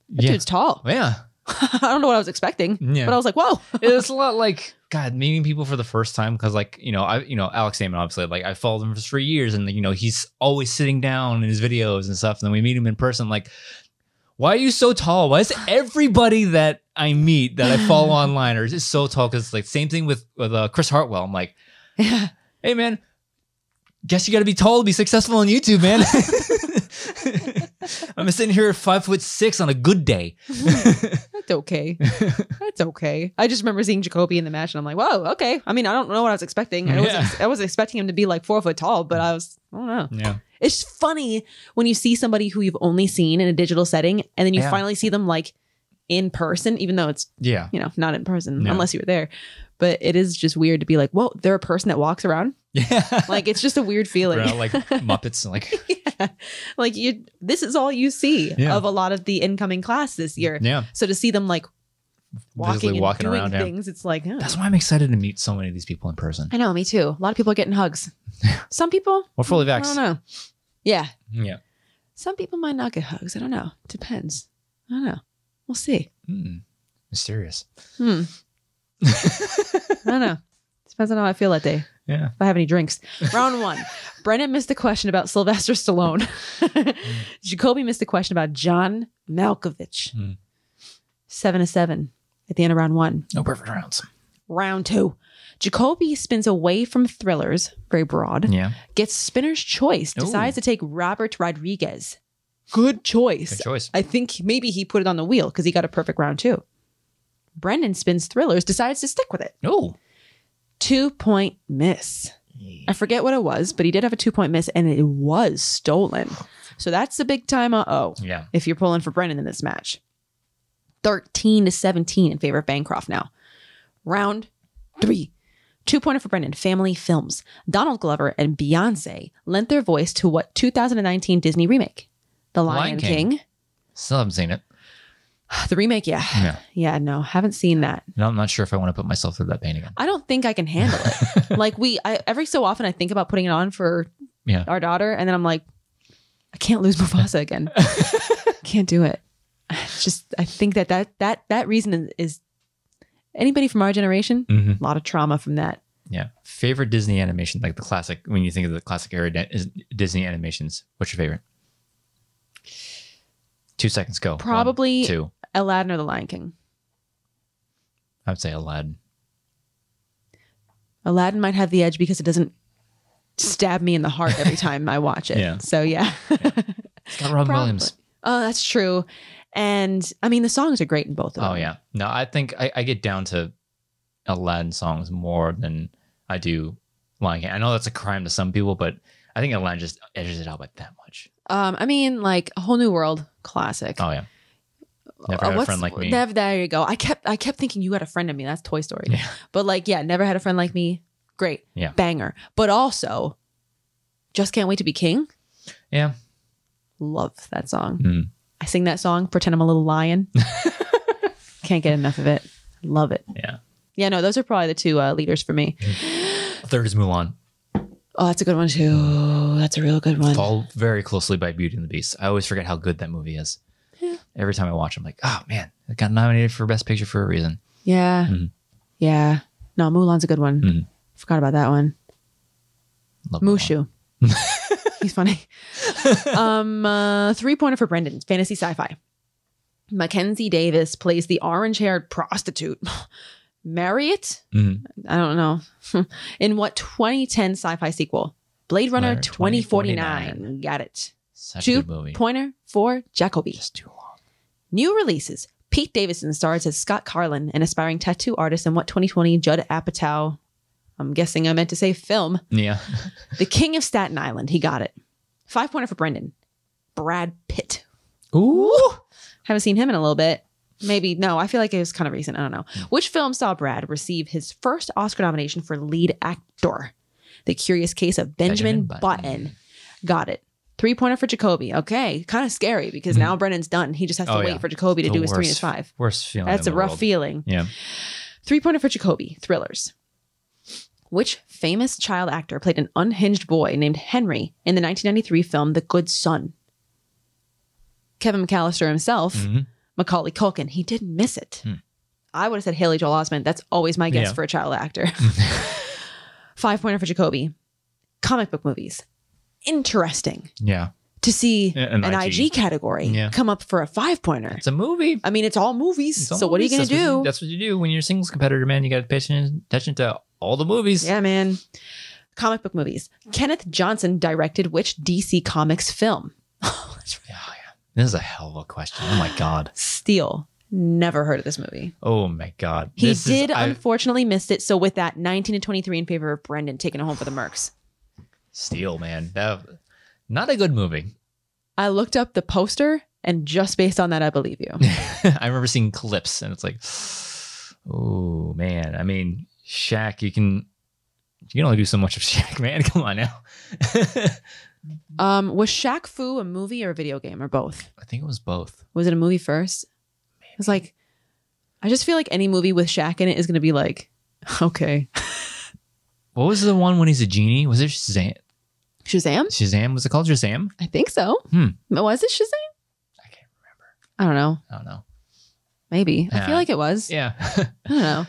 B: That dude's tall.
A: Yeah.
B: I don't know what I was expecting, but I was like, whoa.
A: It's a lot like, God, meeting people for the first time. Cause like, Alex Damon, obviously, like I followed him for 3 years and he's always sitting down in his videos and stuff. And then we meet him in person. Like, why are you so tall? Why is everybody that I meet that I follow online are just so tall? Cause it's like same thing with Chris Hartwell. I'm like, hey man, guess you got to be tall to be successful on YouTube, man. I'm sitting here at 5'6" on a good day.
B: That's okay. That's okay. I just remember seeing Jacoby in the match and I'm like, whoa, okay. I mean, I don't know what I was expecting. I was expecting him to be like 4 foot tall, but I don't know. Yeah. It's funny when you see somebody who you've only seen in a digital setting and then you finally see them like in person, even though it's, not in person unless you were there. But it is just weird to be like, whoa, they're a person that walks around. Yeah. Like, it's just a weird feeling.
A: Like Muppets. Like,
B: like this is all you see of a lot of the incoming class this year. Yeah. So to see them like walking around things, it's like,
A: that's why I'm excited to meet so many of these people in person.
B: I know, me too. A lot of people are getting hugs. Some people.
A: Or fully vaxxed.
B: I don't know. Yeah.
A: Yeah.
B: Some people might not get hugs. I don't know. Depends. I don't know. We'll see.
A: Mysterious.
B: I don't know. Depends on how I feel that day.
A: Yeah.
B: If I have any drinks. Round 1. Brennan missed a question about Sylvester Stallone. Jacoby missed a question about John Malkovich. 7-7 at the end of round 1.
A: No perfect rounds.
B: Round 2. Jacoby spins away from thrillers, very broad.
A: Yeah.
B: Gets spinner's choice. Decides to take Robert Rodriguez. Good choice.
A: Good choice.
B: I think maybe he put it on the wheel because he got a perfect round 2. Brendan spins thrillers, decides to stick with it.
A: Oh.
B: 2-point miss. I forget what it was, but he did have a 2-point miss and it was stolen. So that's the big time
A: Yeah.
B: if you're pulling for Brendan in this match. 13-17 in favor of Bancroft now. Round 3. 2-pointer for Brendan. Family Films. Donald Glover and Beyonce lent their voice to what 2019 Disney remake? The Lion King.
A: Still haven't seen it.
B: The remake, yeah. Yeah, no, haven't seen that.
A: No, I'm not sure if I want to put myself through that pain again.
B: I don't think I can handle it. Like every so often I think about putting it on for our daughter, and then I'm like, I can't lose Mufasa again. Can't do it. I think that reason is anybody from our generation, a lot of trauma from that.
A: Yeah. Favorite Disney animation, like the classic, when you think of the classic era Disney animations, what's your favorite? 2 seconds, go.
B: Probably
A: 1, 2.
B: Aladdin or The Lion King.
A: I would say Aladdin.
B: Aladdin might have the edge because it doesn't stab me in the heart every time I watch it.
A: Yeah.
B: So yeah.
A: It's got Robin Williams.
B: Oh, that's true. And I mean, the songs are great in both of them.
A: Oh yeah. No, I think I get down to Aladdin songs more than I do Lion King. I know that's a crime to some people, but I think Aladdin just edges it out by that much.
B: I mean, like A Whole New World, classic.
A: Oh yeah. Never had a friend like me.
B: There you go. I kept thinking You Had a Friend in Me. That's Toy Story.
A: Yeah.
B: But like, yeah, Never Had a Friend Like Me. Great.
A: Yeah.
B: Banger. But also, Just Can't Wait to Be King.
A: Yeah.
B: Love that song. I sing that song, Pretend I'm a Little Lion. Can't get enough of it. Love it.
A: Yeah.
B: Yeah, no, those are probably the two leaders for me.
A: Third is Mulan.
B: Oh, that's a good one too. That's a real good one.
A: Followed very closely by Beauty and the Beast. I always forget how good that movie is. Yeah. Every time I watch it, I'm like, oh man, it got nominated for Best Picture for a reason.
B: Yeah. Yeah. No, Mulan's a good one. Forgot about that one. Mushu. He's funny. 3-pointer for Brendan. Fantasy sci-fi. Mackenzie Davis plays the orange-haired prostitute. Marriott? I don't know. In what 2010 sci-fi sequel? Blade Runner 2049. Got it.
A: Such a good movie.
B: 2-pointer for Jacoby.
A: Just too long.
B: New releases. Pete Davidson stars as Scott Carlin, an aspiring tattoo artist in what 2020 Judd Apatow, I'm guessing I meant to say film.
A: Yeah.
B: The King of Staten Island. He got it. 5-pointer for Brendan. Brad Pitt.
A: Ooh.
B: Haven't seen him in a little bit. Maybe. No, I feel like it was kind of recent. I don't know. Which film saw Brad receive his first Oscar nomination for lead actor? The Curious Case of Benjamin Button. Got it. 3-pointer for Jacoby. Okay. Kind of scary because now Brendan's done. He just has to wait for Jacoby to do his 3 and his 5.
A: Worst feeling.
B: That's a rough feeling.
A: Yeah.
B: 3-pointer for Jacoby. Thrillers. Which famous child actor played an unhinged boy named Henry in the 1993 film The Good Son? Kevin McAllister himself. Macaulay Culkin. He didn't miss it. I would have said Haley Joel Osment. That's always my guess for a child actor. 5-pointer for Jacoby. Comic book movies. Interesting.
A: Yeah.
B: To see an IG category come up for a 5-pointer.
A: It's a movie.
B: I mean, it's all movies. So what are you going to do?
A: That's what you do when you're a singles competitor, man. You got to pay attention to all the movies.
B: Yeah, man. Comic book movies. Kenneth Johnson directed which DC Comics film?
A: Oh, yeah. This is a hell of a question. Oh my God.
B: Steel. Never heard of this movie.
A: Oh my God.
B: He unfortunately missed it. So with that, 19-23 in favor of Brendan, taking it home for the Mercs.
A: Steel, man. Not a good movie.
B: I looked up the poster and just based on that, I believe you.
A: I remember seeing clips and it's like, oh man. I mean, Shaq, you can only do so much of Shaq, man. Come on now.
B: Was Shaq Fu a movie or a video game or both?
A: I think it was both.
B: Was it a movie first? Maybe. It's like, I just feel like any movie with Shaq in it is going to be like, okay.
A: What was the one when he's a genie? Was it Shazam?
B: Shazam?
A: Was it called Shazam?
B: I think so. Was it Shazam?
A: I can't remember.
B: I don't know. Maybe.
A: Yeah.
B: I feel like it was.
A: Yeah.
B: I don't know.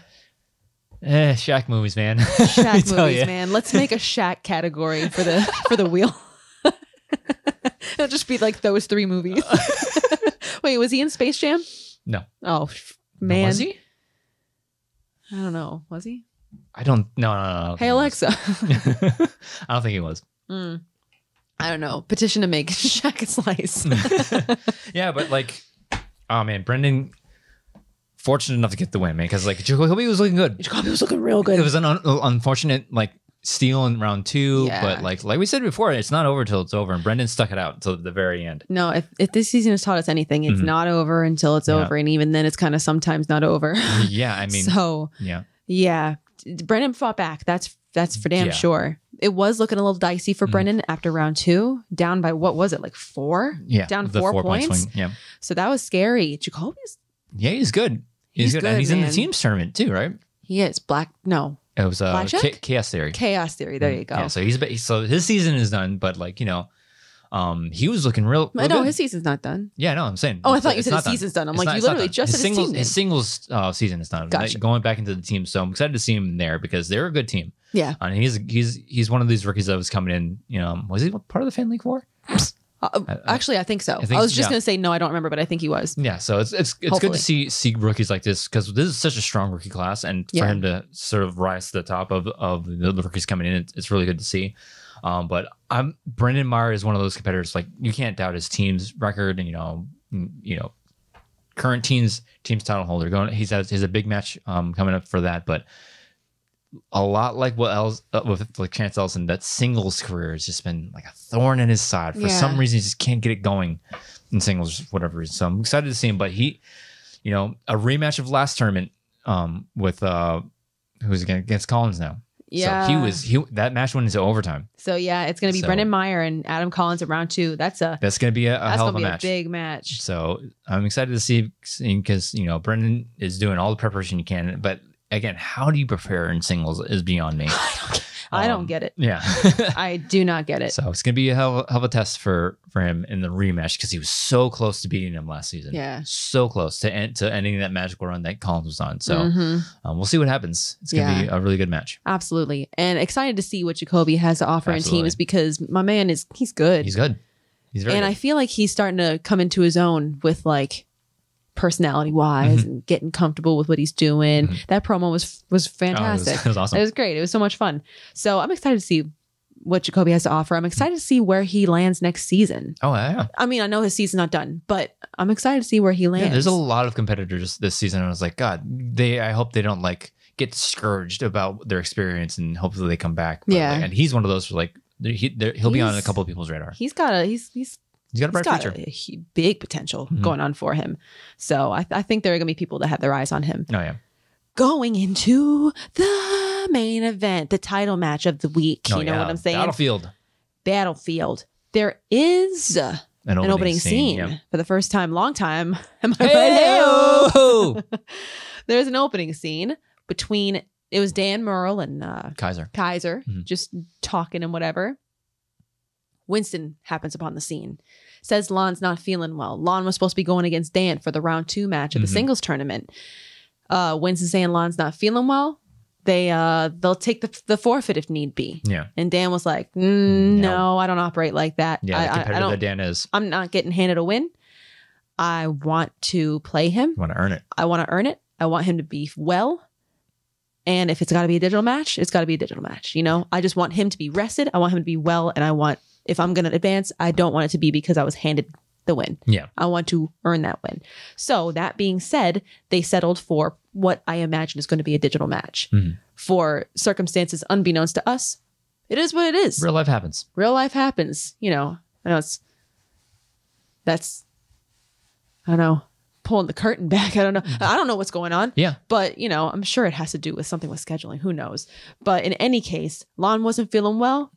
A: Shaq movies, man.
B: Shaq movies, man. Let's make a Shaq category for the wheel. It'll just be like those 3 movies. Wait, was he in Space Jam?
A: No.
B: Oh, man.
A: Was he?
B: I don't know. Was he?
A: I don't. No.
B: Hey, Alexa.
A: I don't think he was.
B: I don't know. Petition to make Shaq a slice.
A: Yeah, but like, oh man, Brendan, fortunate enough to get the win, man, because like Jacoby was looking good.
B: Jacoby was looking real good.
A: It was an unfortunate like steal in round 2, but like we said before, it's not over till it's over, and Brendan stuck it out until the very end.
B: No, if this season has taught us anything, it's not over until it's over, and even then, it's kind of sometimes not over.
A: Yeah, I mean,
B: so yeah, Brendan fought back. That's for damn sure. It was looking a little dicey for Brendan after round 2, down by what was it, like 4?
A: Yeah,
B: down 4 points.
A: Yeah,
B: so that was scary. Jacoby's
A: he's good. He's good, and he's in the teams tournament too, right?
B: He is It was
A: Chaos Theory.
B: Chaos Theory. There you go.
A: Yeah, so his season is done, but like he was looking real.
B: I know
A: good.
B: his season's not done.
A: Yeah, no, I'm saying.
B: Oh, I thought you said his season's done. I'm like, you literally just said his team.
A: His singles season is done.
B: Gotcha.
A: Going back into the team, so I'm excited to see him there because they're a good team.
B: Yeah,
A: and he's one of these rookies that was coming in. Was he part of the Fan League 4?
B: Actually, I think so. I was just going to say no, I don't remember, but I think he was.
A: Yeah, so it's good to see rookies like this because this is such a strong rookie class, and for him to sort of rise to the top of the rookies coming in, it's really good to see. But Brendan Meyer is one of those competitors, like you can't doubt his team's record, and current team's title holder. He has a big match coming up for that, but a lot like what else with like Chance Ellison, that singles career has just been like a thorn in his side. For some reason, he just can't get it going in singles, for whatever reason. So I'm excited to see him. But he, a rematch of last tournament with who's against Collins now.
B: Yeah,
A: so that match went into overtime.
B: So yeah, it's going to be Brendan Meyer and Adam Collins at round 2. That's going
A: to be a hell of a match.
B: A big match.
A: So I'm excited to see because Brendan is doing all the preparation you can, but. Again, how do you prepare in singles is beyond me.
B: I don't get it.
A: Yeah.
B: I do not get it.
A: So it's going to be a hell of a test for him in the rematch because he was so close to beating him last season.
B: Yeah.
A: So close to ending that magical run that Collins was on. So we'll see what happens. It's going to be a really good match.
B: Absolutely. And excited to see what Jacoby has to offer in teams because my man he's good.
A: He's good. He's very good.
B: I feel like he's starting to come into his own with like personality wise and getting comfortable with what he's doing. That promo was fantastic.
A: It was awesome.
B: It was great. It was so much fun. So I'm excited to see what Jacoby has to offer. I'm excited to see where he lands next season.
A: Oh, yeah.
B: I mean, I know his season's not done, but I'm excited to see where he lands.
A: Yeah, there's a lot of competitors this season. And I was like, God, I hope they don't like get discouraged about their experience and hopefully they come back. But, and he's one of those who like he'll be on a couple of people's radar.
B: He's got a bright future. A big potential going on for him. So I think there are going to be people that have their eyes on him.
A: Oh, yeah.
B: Going into the main event, the title match of the week. You know what I'm saying? Battlefield. There is an opening scene for the first time, long time. Am I right? There's an opening scene between, it was Dan Murrell and Kaiser just talking and whatever. Winston happens upon the scene, says Lon's not feeling well. Lon was supposed to be going against Dan for the round 2 match of the singles tournament. Winston saying Lon's not feeling well. They'll take the forfeit if need be. Yeah. And Dan was like, no, I don't operate like that.
A: Yeah, the competitor that Dan is.
B: I'm not getting handed a win. I want to play him.
A: You want to earn it.
B: I want to earn it. I want him to be well. And if it's got to be a digital match, it's got to be a digital match. You know, I just want him to be rested. I want him to be well. And if I'm going to advance, I don't want it to be because I was handed the win. Yeah. I want to earn that win. So that being said, they settled for what I imagine is going to be a digital match. For circumstances unbeknownst to us, it is what it is.
A: Real life happens.
B: Real life happens. You know, I know I don't know, pulling the curtain back. I don't know. I don't know what's going on. Yeah. But, you know, I'm sure it has to do with something with scheduling. Who knows? But in any case, Lon wasn't feeling well,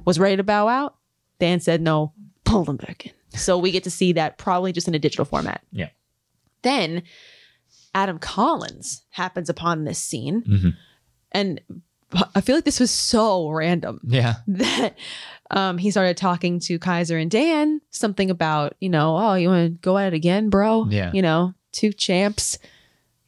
B: was ready to bow out. Dan said no, pulled him back in. So we get to see that probably just in a digital format. Yeah. Then Adam Collins happens upon this scene. And I feel like this was so random. Yeah. That he started talking to Kaiser and Dan, something about, you know, oh, you want to go at it again, bro? Yeah. You know, 2 champs,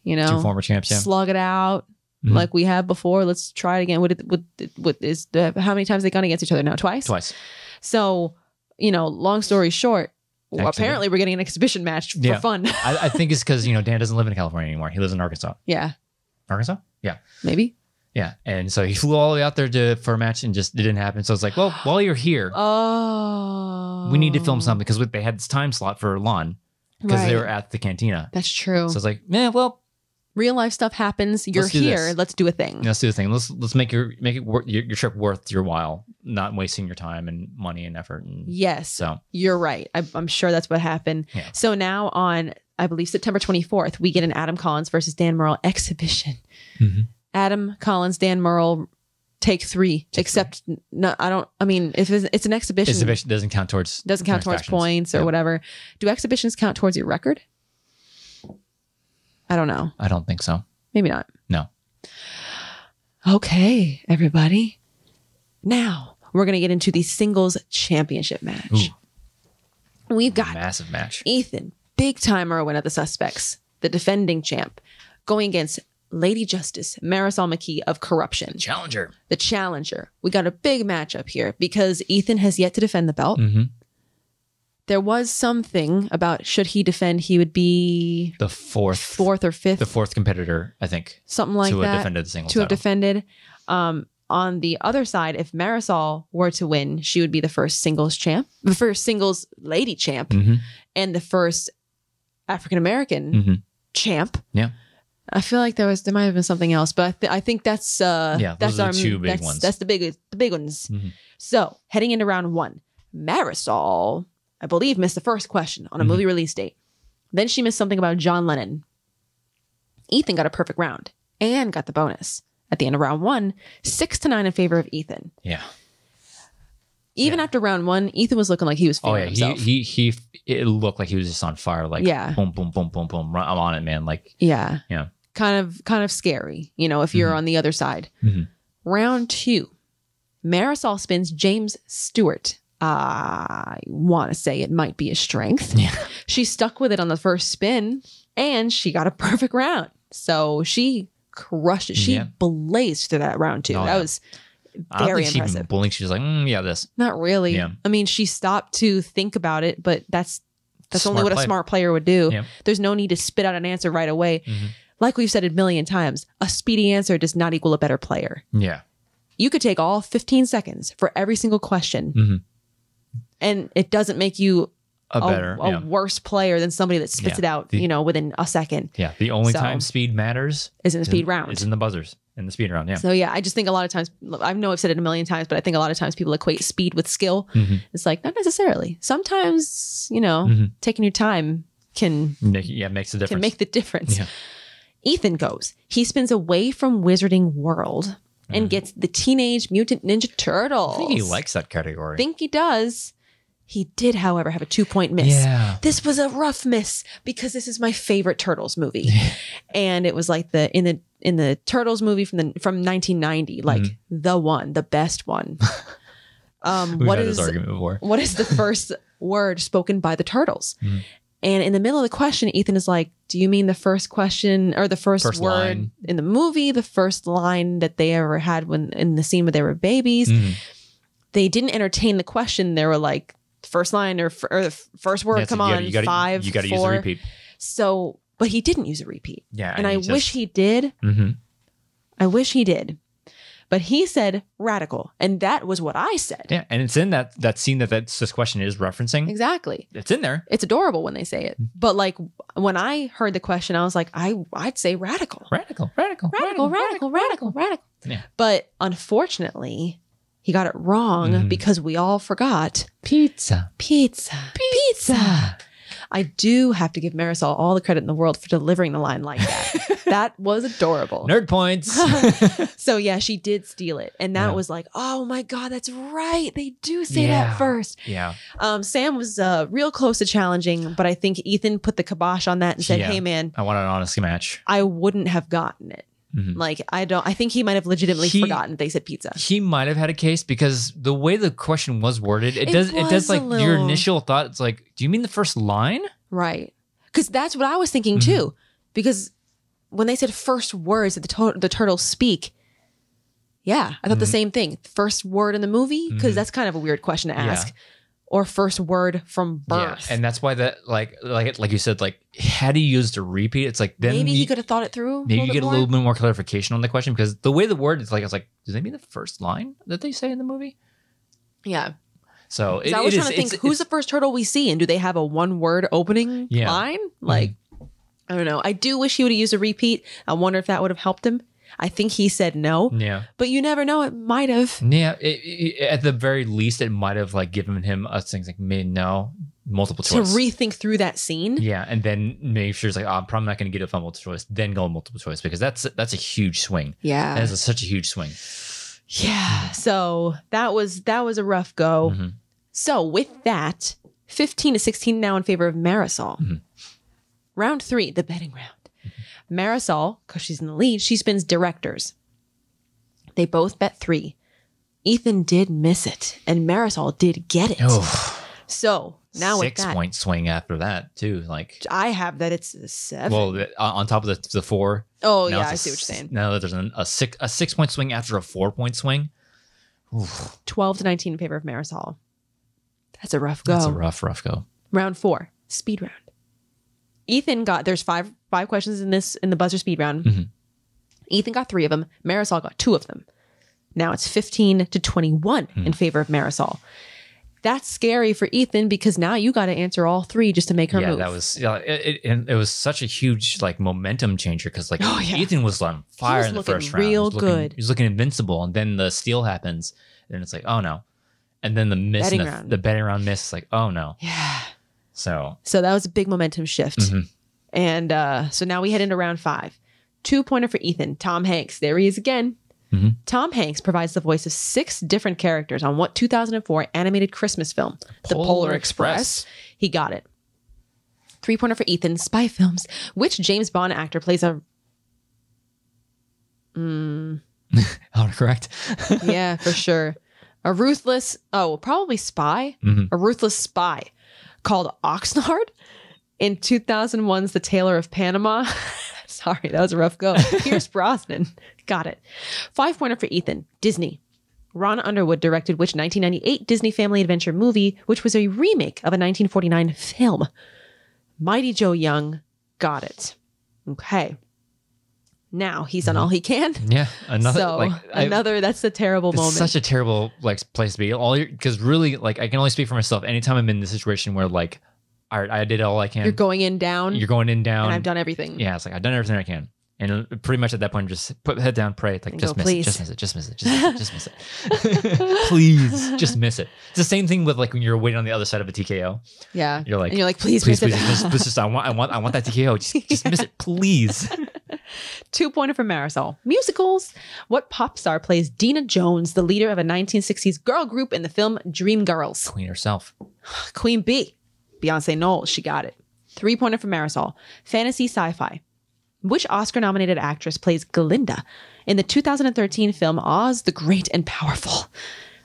B: you know. 2
A: former champs, yeah.
B: Slug it out like we have before. Let's try it again. How many times have they gone against each other now? Twice?
A: Twice.
B: So, you know, long story short, apparently we're getting an exhibition match for fun.
A: I think it's because, you know, Dan doesn't live in California anymore. He lives in Arkansas. Yeah. Arkansas? Yeah.
B: Maybe.
A: Yeah. And so he flew all the way out there for a match and it didn't happen. So it's like, well, while you're here, we need to film something because they had this time slot for Lon because they were at the cantina.
B: That's true.
A: So it's like, well,
B: real life stuff happens. You're here. Let's do a thing.
A: Let's do a thing. Let's make your trip worth your while, not wasting your time and money and effort.
B: Yes. So you're right. I'm sure that's what happened. Yeah. So now on, I believe September 24th, we get an Adam Collins versus Dan Murrell exhibition. Adam Collins, Dan Murrell, take 3. Except no, if it's an exhibition,
A: doesn't count towards
B: points or whatever. Do exhibitions count towards your record? I don't know.
A: I don't think so.
B: Maybe not.
A: No.
B: Okay, everybody. Now we're going to get into the singles championship match. Ooh. We've got
A: massive match.
B: Ethan, big timer win at the Suspects, the defending champ, going against Lady Justice, Marisol McKee of Corruption. The challenger. We got a big matchup here because Ethan has yet to defend the belt. There was something about should he defend, he would be
A: the fourth
B: or fifth.
A: The 4th competitor, I think.
B: Something like that.
A: To have defended the singles
B: title. Have defended. On the other side, if Marisol were to win, she would be the first singles champ, the first singles lady champ, and the first African-American champ. Yeah. I feel like there might have been something else, but I think that's
A: those are the 2 big ones.
B: That's the big ones. So heading into round 1, Marisol, I believe, missed the first question on a movie release date. Then she missed something about John Lennon. Ethan got a perfect round and got the bonus. At the end of round 1, 6-9 in favor of Ethan. Yeah. Even after round 1, Ethan was looking like he was feeling himself.
A: It looked like he was just on fire. Like, boom, boom, boom, boom, boom. I'm on it, man. Like,
B: yeah. Kind of scary, you know, if you're on the other side. Round 2, Marisol spins James Stewart. I want to say it might be a strength.
A: Yeah.
B: She stuck with it on the first spin and she got a perfect round. So she crushed it. She blazed through that round too. That was very impressive. She even blinked.
A: She was like, this.
B: Not really.
A: Yeah.
B: I mean, she stopped to think about it, but that's only what a smart player would do.
A: Yeah.
B: There's no need to spit out an answer right away. Like we've said a million times, a speedy answer does not equal a better player.
A: Yeah.
B: You could take all 15 seconds for every single question. And it doesn't make you a worse player than somebody that spits it out, within a second.
A: Yeah. The only time speed matters
B: is in the speed round.
A: Is in the buzzers in the speed round. Yeah.
B: So yeah, I just think a lot of times, I know I've said it a million times, but I think a lot of times people equate speed with skill. It's like, not necessarily. Sometimes, taking your time makes a difference. Can make the difference. Yeah. Ethan goes. He spins away from Wizarding World and gets the Teenage Mutant Ninja Turtles.
A: I think he likes that category.
B: Think he does. He did, however, have a 2-point miss.
A: Yeah.
B: This was a rough miss because this is my favorite Turtles movie. And it was like in the Turtles movie from 1990, like the best one.
A: We've had this argument before.
B: What is the first word spoken by the Turtles? And in the middle of the question, Ethan is like, do you mean the first question or the first word line in the movie, the first line that they ever had when in the scene where they were babies? They didn't entertain the question. They were like, first line or the first word, come on, you gotta, 5,
A: you got to use a repeat.
B: So, but he didn't use a repeat.
A: Yeah.
B: And I wish he did. I wish he did. But he said radical. And that was what I said.
A: Yeah. And it's in that scene that this question is referencing.
B: Exactly.
A: It's in there.
B: It's adorable when they say it. But like when I heard the question, I was like, I'd say radical.
A: Radical.
B: Yeah. But unfortunately, he got it wrong because we all forgot pizza. I do have to give Marisol all the credit in the world for delivering the line like that. That was adorable.
A: Nerd points.
B: So yeah, she did steal it. And that was like, oh my God, that's right. They do say that first.
A: Yeah.
B: Sam was real close to challenging, but I think Ethan put the kibosh on that and said, hey man,
A: I want an honest match.
B: I wouldn't have gotten it. Like, I think he might have legitimately forgotten they said pizza.
A: He might have had a case because the way the question was worded, it does like your initial thought. It's like, do you mean the first line?
B: Right. Because that's what I was thinking too. Because when they said first words that the turtles speak, I thought the same thing. First word in the movie? Because that's kind of a weird question to ask. Or first word from birth.
A: Yeah, and that's why that like you said, like had he used a repeat, it's like then
B: maybe he could have thought it through.
A: Maybe you get a little bit more clarification on the question because the way the word is like, it's like, does that mean the first line that they say in the movie?
B: Yeah.
A: So
B: I was trying to think, who's the first turtle we see, and do they have a one-word opening line? Like, I don't know. I do wish he would have used a repeat. I wonder if that would have helped him. I think he said no. Yeah. But you never know. It might have.
A: Yeah. At the very least, it might have like given him things like multiple choice.
B: To rethink through that scene.
A: Yeah. And then make sure it's like, I'm probably not going to get a multiple choice. Then go multiple choice because that's a huge swing.
B: Yeah.
A: That is such a huge swing.
B: Yeah. So that was a rough go. So with that, 15-16 now in favor of Marisol. Round 3, the betting round. Marisol, because she's in the lead, she spins directors. They both bet 3. Ethan did miss it, and Marisol did get it. Oh. So now with that,
A: 6-point swing after that too. Like
B: I have that it's a 7.
A: Well, on top of the 4.
B: Oh yeah, I see what you're saying.
A: Now that there's a 6-point swing after a 4-point swing.
B: 12-19 in favor of Marisol. That's a rough go.
A: That's a rough go.
B: Round 4, speed round. Ethan there's five questions in the buzzer speed round. Ethan got 3 of them. Marisol got 2 of them. Now it's 15-21 in favor of Marisol. That's scary for Ethan because now you got to answer all 3 just to make her move.
A: That was it was such a huge like momentum changer because like Ethan was on fire in the first round.
B: Real good.
A: He was looking invincible, and then the steal happens, and it's like, oh no, and then the miss, the betting round miss, like oh no, So
B: that was a big momentum shift. And so now we head into round 5. 2-pointer for Ethan. Tom Hanks. There he is again. Tom Hanks provides the voice of 6 different characters on what 2004 animated Christmas film? The Polar Express. He got it. 3-pointer for Ethan. Spy films. Which James Bond actor plays a...
A: Correct.
B: Yeah, for sure. probably spy, a ruthless spy called Oxnard in 2001's The Tailor of Panama. Sorry, that was a rough go. Pierce Brosnan. Got it. 5-pointer for Ethan. Disney. Ron Underwood directed which 1998 Disney family adventure movie, which was a remake of a 1949 film? Mighty Joe Young. Got it. Okay. Now he's done all he can.
A: Yeah, another.
B: That's a terrible moment.
A: Such a terrible place to be. Because really, I can only speak for myself. Anytime I'm in the situation where all right, I did all I can.
B: You're going in down.
A: And
B: I've done everything.
A: Yeah, it's I've done everything I can. And pretty much at that point, just put head down, pray. Just miss it, just miss it, just miss it, just miss it. Please, just miss it. It's the same thing with when you're waiting on the other side of a TKO.
B: Yeah,
A: you're
B: please miss it.
A: I want that TKO. Just miss it, please.
B: 2-pointer for Marisol. Musicals. What pop star plays Dina Jones, the leader of a 1960s girl group in the film Dreamgirls?
A: Queen herself.
B: Queen Bee. Beyonce Knowles. She got it. 3-pointer for Marisol. Fantasy sci-fi. Which Oscar-nominated actress plays Glinda in the 2013 film Oz the Great and Powerful?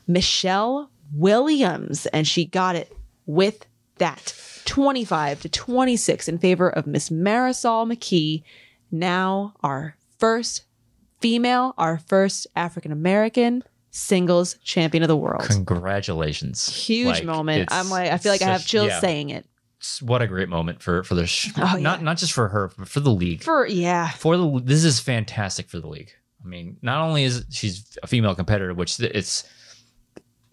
B: Michelle Williams. And she got it with that. 25-26 in favor of Miss Marisol McKee. Now our first female, our first African-American singles champion of the world.
A: Congratulations.
B: Huge moment. I feel like I have chills saying it.
A: What a great moment for the not just for her, but for the league. This is fantastic for the league. I mean, not only is she's a female competitor, which it's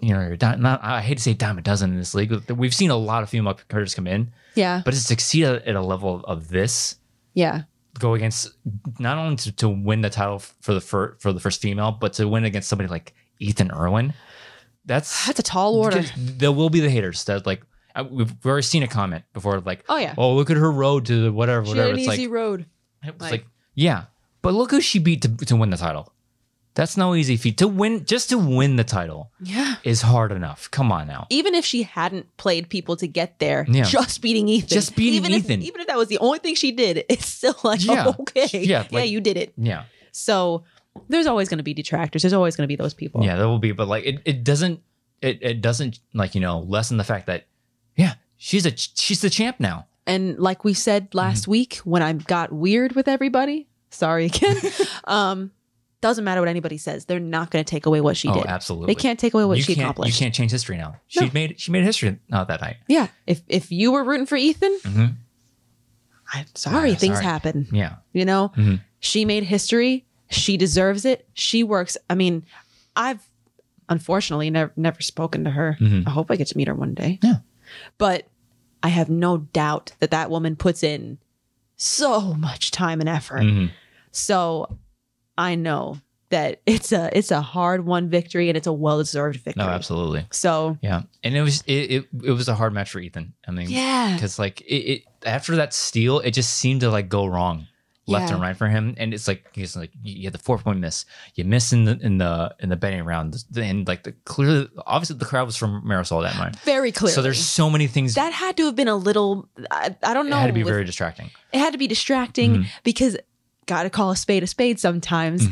A: I hate to say dime a dozen in this league. We've seen a lot of female competitors come in.
B: Yeah.
A: But to succeed at a level of this.
B: Yeah.
A: Go against not only to win the title for the first female, but to win against somebody like Ethan Irwin. That's
B: a tall order.
A: There will be the haters that we've already seen a comment before,
B: oh
A: look at her road to whatever.
B: She had an easy road.
A: It's yeah, but look who she beat to win the title. That's no easy feat. To win the title is hard enough. Come on now.
B: Even if she hadn't played people to get there, just beating Ethan. Even if that was the only thing she did, it's still okay. Yeah, you did it.
A: Yeah.
B: So there's always going to be detractors. There's always going to be those people.
A: Yeah, there will be. But it doesn't lessen the fact that, she's the champ now.
B: And like we said last week when I got weird with everybody, sorry again, doesn't matter what anybody says. They're not going to take away what she did.
A: Absolutely.
B: They can't take away what she accomplished.
A: You can't change history now. She made history that night.
B: Yeah. If you were rooting for Ethan, I'm sorry, things happen.
A: Yeah.
B: She made history. She deserves it. She works. I mean, I've unfortunately never spoken to her. I hope I get to meet her one day.
A: Yeah.
B: But I have no doubt that woman puts in so much time and effort. So I know that it's a hard-won victory and it's a well-deserved victory.
A: No, absolutely.
B: So
A: yeah, and it was a hard match for Ethan. I mean, because it after that steal, it just seemed to go wrong left and right for him, and it's you had the 4-point miss, you miss in the betting round, and clearly, obviously the crowd was from Marisol that night,
B: very clearly.
A: So there's so many things
B: that had to have been a little. I don't know.
A: It had to be very distracting.
B: It had to be distracting because. Got to call a spade sometimes.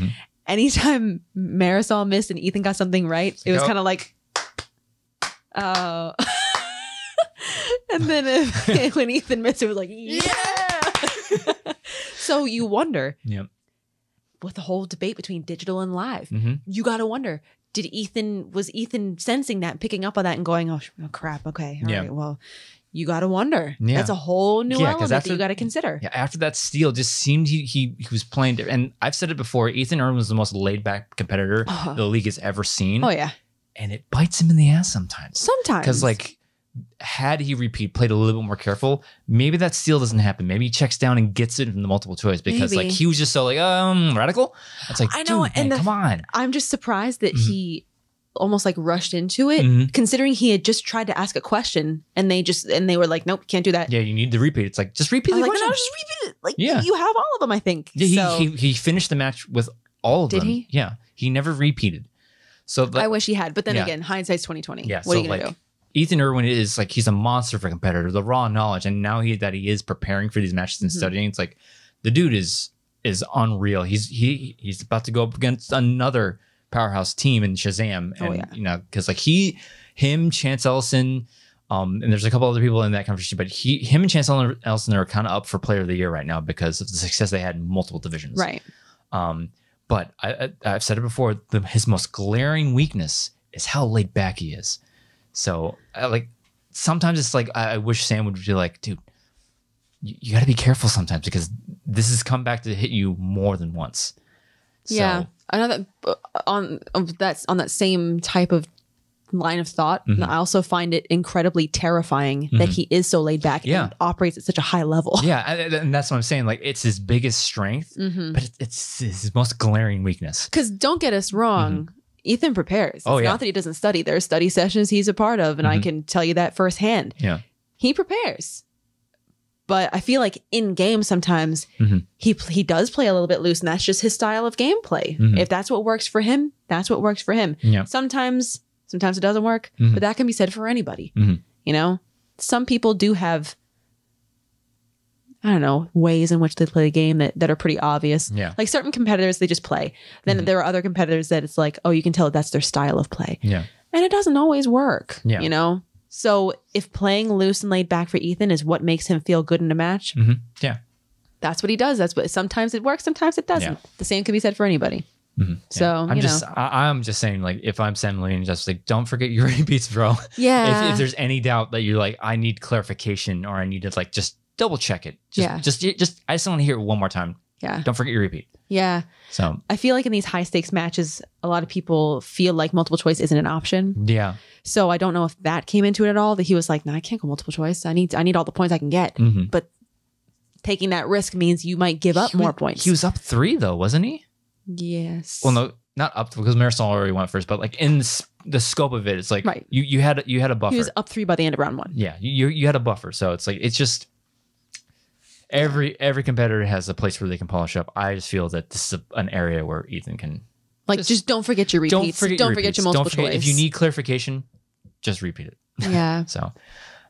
B: Anytime Marisol missed and Ethan got something right, it was kind of oh. And then when Ethan missed, it was yeah. So you wonder, with the whole debate between digital and live, you got to wonder, was Ethan sensing that, picking up on that and going, oh crap, okay, all right, well, you got to wonder. Yeah. That's a whole new element that you got to consider.
A: Yeah, after that steal, just seemed he was playing. And I've said it before, Ethan Irwin was the most laid-back competitor the league has ever seen.
B: Oh, yeah.
A: And it bites him in the ass sometimes.
B: Sometimes.
A: Because, had he played a little bit more careful, maybe that steal doesn't happen. Maybe he checks down and gets it from the multiple choice because, he was just so, radical. It's I know, dude, and come on.
B: I'm just surprised that he almost rushed into it, considering he had just tried to ask a question and they were like, nope, can't do that.
A: Yeah, you need the repeat. It's just repeat the question.
B: No, just repeat it. You have all of them, I think.
A: Yeah, he finished the match with all of them.
B: Did he?
A: Yeah, he never repeated. So
B: I wish he had, but then again, hindsight's 2020.
A: Yeah,
B: what are you gonna do?
A: Ethan Irwin is he's a monster for a competitor. The raw knowledge, and now he is preparing for these matches and studying. It's the dude is unreal. He's about to go up against another powerhouse team in Shazam, and you know, because like him, Chance Ellison, and there's a couple other people in that conversation, but him and Chance Ellison are kind of up for Player of the Year right now because of the success they had in multiple divisions.
B: Right.
A: But I've said it before, his most glaring weakness is how laid back he is. So like sometimes it's like I wish Sam would be like, dude, you got to be careful sometimes because this has come back to hit you more than once.
B: Yeah,
A: so,
B: I know that on that same type of line of thought. I also find it incredibly terrifying that he is so laid back and operates at such a high level.
A: Yeah, and that's what I'm saying. Like, it's his biggest strength, but it's his most glaring weakness.
B: Because don't get us wrong, Ethan prepares. It's not that he doesn't study. There are study sessions he's a part of, and I can tell you that firsthand.
A: Yeah,
B: he prepares. But I feel like in game sometimes he does play a little bit loose, and that's just his style of gameplay. If that's what works for him, that's what works for him.
A: Yeah.
B: Sometimes it doesn't work, but that can be said for anybody. You know, some people do have, I don't know, ways in which they play the game that are pretty obvious.
A: Yeah.
B: Like certain competitors, they just play. Then there are other competitors that it's like, oh, you can tell that's their style of play.
A: Yeah.
B: And it doesn't always work.
A: Yeah.
B: You know? So if playing loose and laid back for Ethan is what makes him feel good in a match,
A: yeah,
B: that's what he does. That's what sometimes it works, sometimes it doesn't.
A: Yeah.
B: The same can be said for anybody. So
A: I'm just saying, like, if I'm Sam Lane, just like, don't forget your repeats, bro.
B: Yeah.
A: If there's any doubt that you're like, I need clarification or I need to like just double check it. Just I just want to hear it one more time.
B: Yeah.
A: Don't forget your repeat.
B: Yeah.
A: So
B: I feel like in these high stakes matches, a lot of people feel like multiple choice isn't an option.
A: Yeah.
B: So I don't know if that came into it at all, that he was like, no, I can't go multiple choice. I need all the points I can get. But taking that risk means you might give up more points.
A: He was up 3 though, wasn't he?
B: Yes.
A: Well, no, not up because Marisol already went first, but like in the scope of it, it's like you had a buffer.
B: He was up 3 by the end of round 1.
A: Yeah, you had a buffer, so it's like it's just every competitor has a place where they can polish up. I just feel that this is an area where Ethan can
B: just don't forget your repeats. Don't forget your multiple choice.
A: If you need clarification, just repeat it.
B: Yeah.
A: So,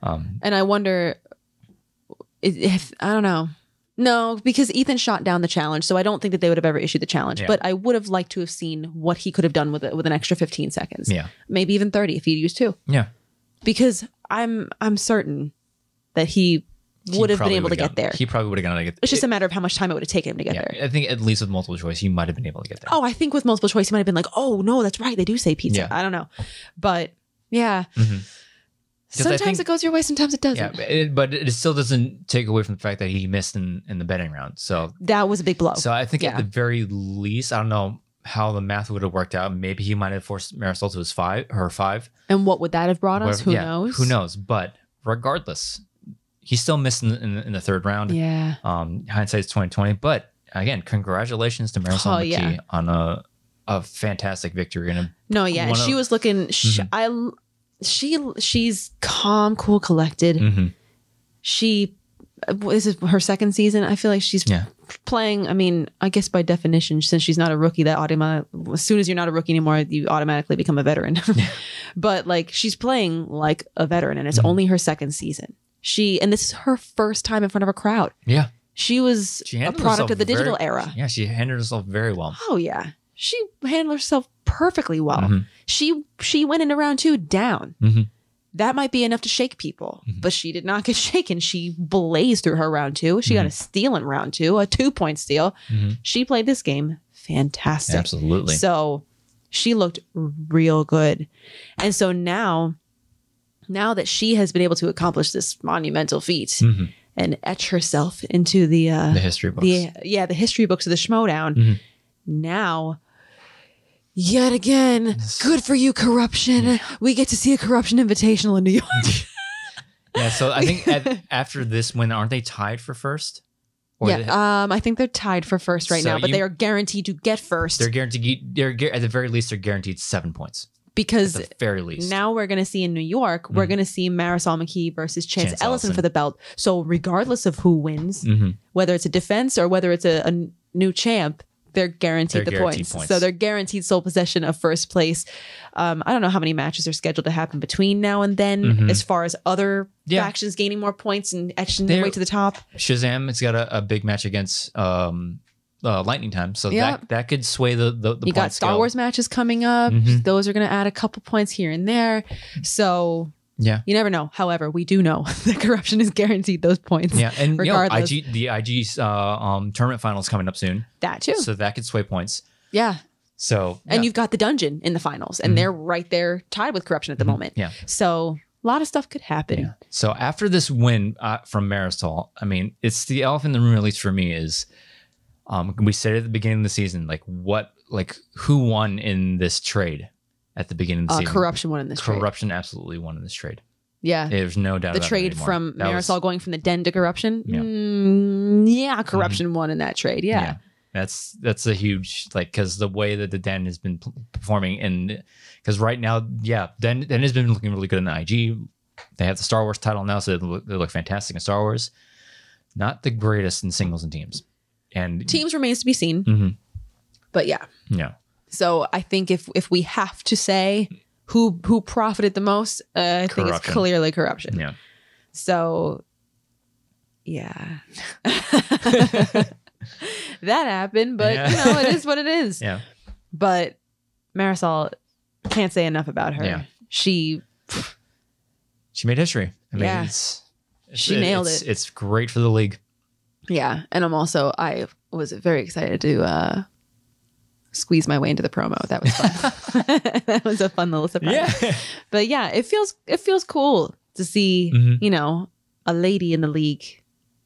B: and I wonder if I don't know. No, because Ethan shot down the challenge, so I don't think that they would have ever issued the challenge.
A: Yeah.
B: But I would have liked to have seen what he could have done with it with an extra 15 seconds.
A: Yeah,
B: maybe even 30 if he'd used 2.
A: Yeah,
B: because I'm certain that he would have been able to get there.
A: He probably would have gotten to get there.
B: It's just a matter of how much time it would have taken him to get there.
A: I think at least with multiple choice, he might have been able to get there.
B: Oh, I think with multiple choice, he might have been like, oh, no, that's right. They do say pizza.
A: Yeah.
B: I don't know. But yeah. Sometimes it goes your way, sometimes it doesn't.
A: Yeah, but it still doesn't take away from the fact that he missed in the betting round. So
B: that was a big blow.
A: So I think at the very least, I don't know how the math would have worked out. Maybe he might have forced Marisol to her 5.
B: And what would that have brought us? Who knows?
A: Who knows? But regardless, he still missed in the 3rd round.
B: Yeah.
A: Hindsight's 2020. But again, congratulations to Marisol McKee on a fantastic victory.
B: She was looking. She's calm, cool, collected. This is her 2nd season. I feel like she's playing. I mean, I guess by definition, since she's not a rookie, as soon as you're not a rookie anymore, you automatically become a veteran. But like, she's playing like a veteran, and it's only her 2nd season. And this is her first time in front of a crowd.
A: Yeah,
B: she was a product of the digital era.
A: Yeah, she handled herself very well.
B: Oh yeah. She handled herself perfectly well. She went into round 2 down. That might be enough to shake people, but she did not get shaken. She blazed through her round 2. She got a steal in round 2, a 2-point steal. She played this game fantastic.
A: Absolutely.
B: So she looked real good. And so now that she has been able to accomplish this monumental feat and etch herself into the
A: history books.
B: The history books of the Schmoedown. Now, yet again, good for you, corruption. We get to see a corruption invitational in New York.
A: Yeah, so I think after this win, aren't they tied for first?
B: I think they're tied for first right now, but they are guaranteed to get first.
A: They're guaranteed. At the very least, they're guaranteed 7 points.
B: Because
A: at the very least,
B: now we're going to see in New York, we're going to see Marisol McKee versus Chance Ellison for the belt. So regardless of who wins, whether it's a defense or whether it's a new champ, they're guaranteed the points. So they're guaranteed sole possession of first place. I don't know how many matches are scheduled to happen between now and then as far as other factions gaining more points and etching their way to the top.
A: Shazam has got a big match against lightning time, so
B: Yeah.
A: that could sway the
B: You got
A: point
B: Star
A: scale.
B: Wars matches coming up.
A: Mhm.
B: Those are going to add a couple points here and there. So
A: Yeah.
B: you never know. However, we do know that corruption is guaranteed those points.
A: Yeah, and
B: regardless.
A: the IG tournament finals coming up soon,
B: That too.
A: so that could sway points.
B: Yeah.
A: So
B: And you've got the dungeon in the finals, and they're right there tied with corruption at the moment.
A: Yeah.
B: So a lot of stuff could happen.
A: Yeah. So after this win from Marisol, I mean, it's the elephant in the room, at least for me, is we said at the beginning of the season, who won in this trade at the beginning of the season?
B: Corruption won in this trade.
A: Corruption absolutely won in this trade.
B: Yeah.
A: There's no doubt
B: The
A: about it
B: trade
A: anymore.
B: from
A: That was-
B: Marisol going from the den to corruption.
A: Yeah.
B: Corruption won in that trade. Yeah.
A: That's a huge, because the way that the den has been performing, and because right now, den has been looking really good in the IG. They have the Star Wars title now, so they look fantastic in Star Wars. Not the greatest in singles and teams. And
B: Teams remains to be seen.
A: Mhm.
B: But yeah.
A: Yeah.
B: So I think if we have to say who profited the most, I think it's
A: Corruption.
B: clearly corruption.
A: Yeah.
B: So yeah. That happened, but
A: Yeah.
B: it is what it is.
A: Yeah.
B: But Marisol, can't say enough about her.
A: Yeah.
B: She
A: made history. I mean,
B: Yeah. She nailed it.
A: It's great for the league.
B: Yeah, and I was very excited to squeeze my way into the promo. That was fun. That was a fun little surprise.
A: Yeah.
B: But yeah, it feels cool to see,
A: Mhm.
B: A lady in the league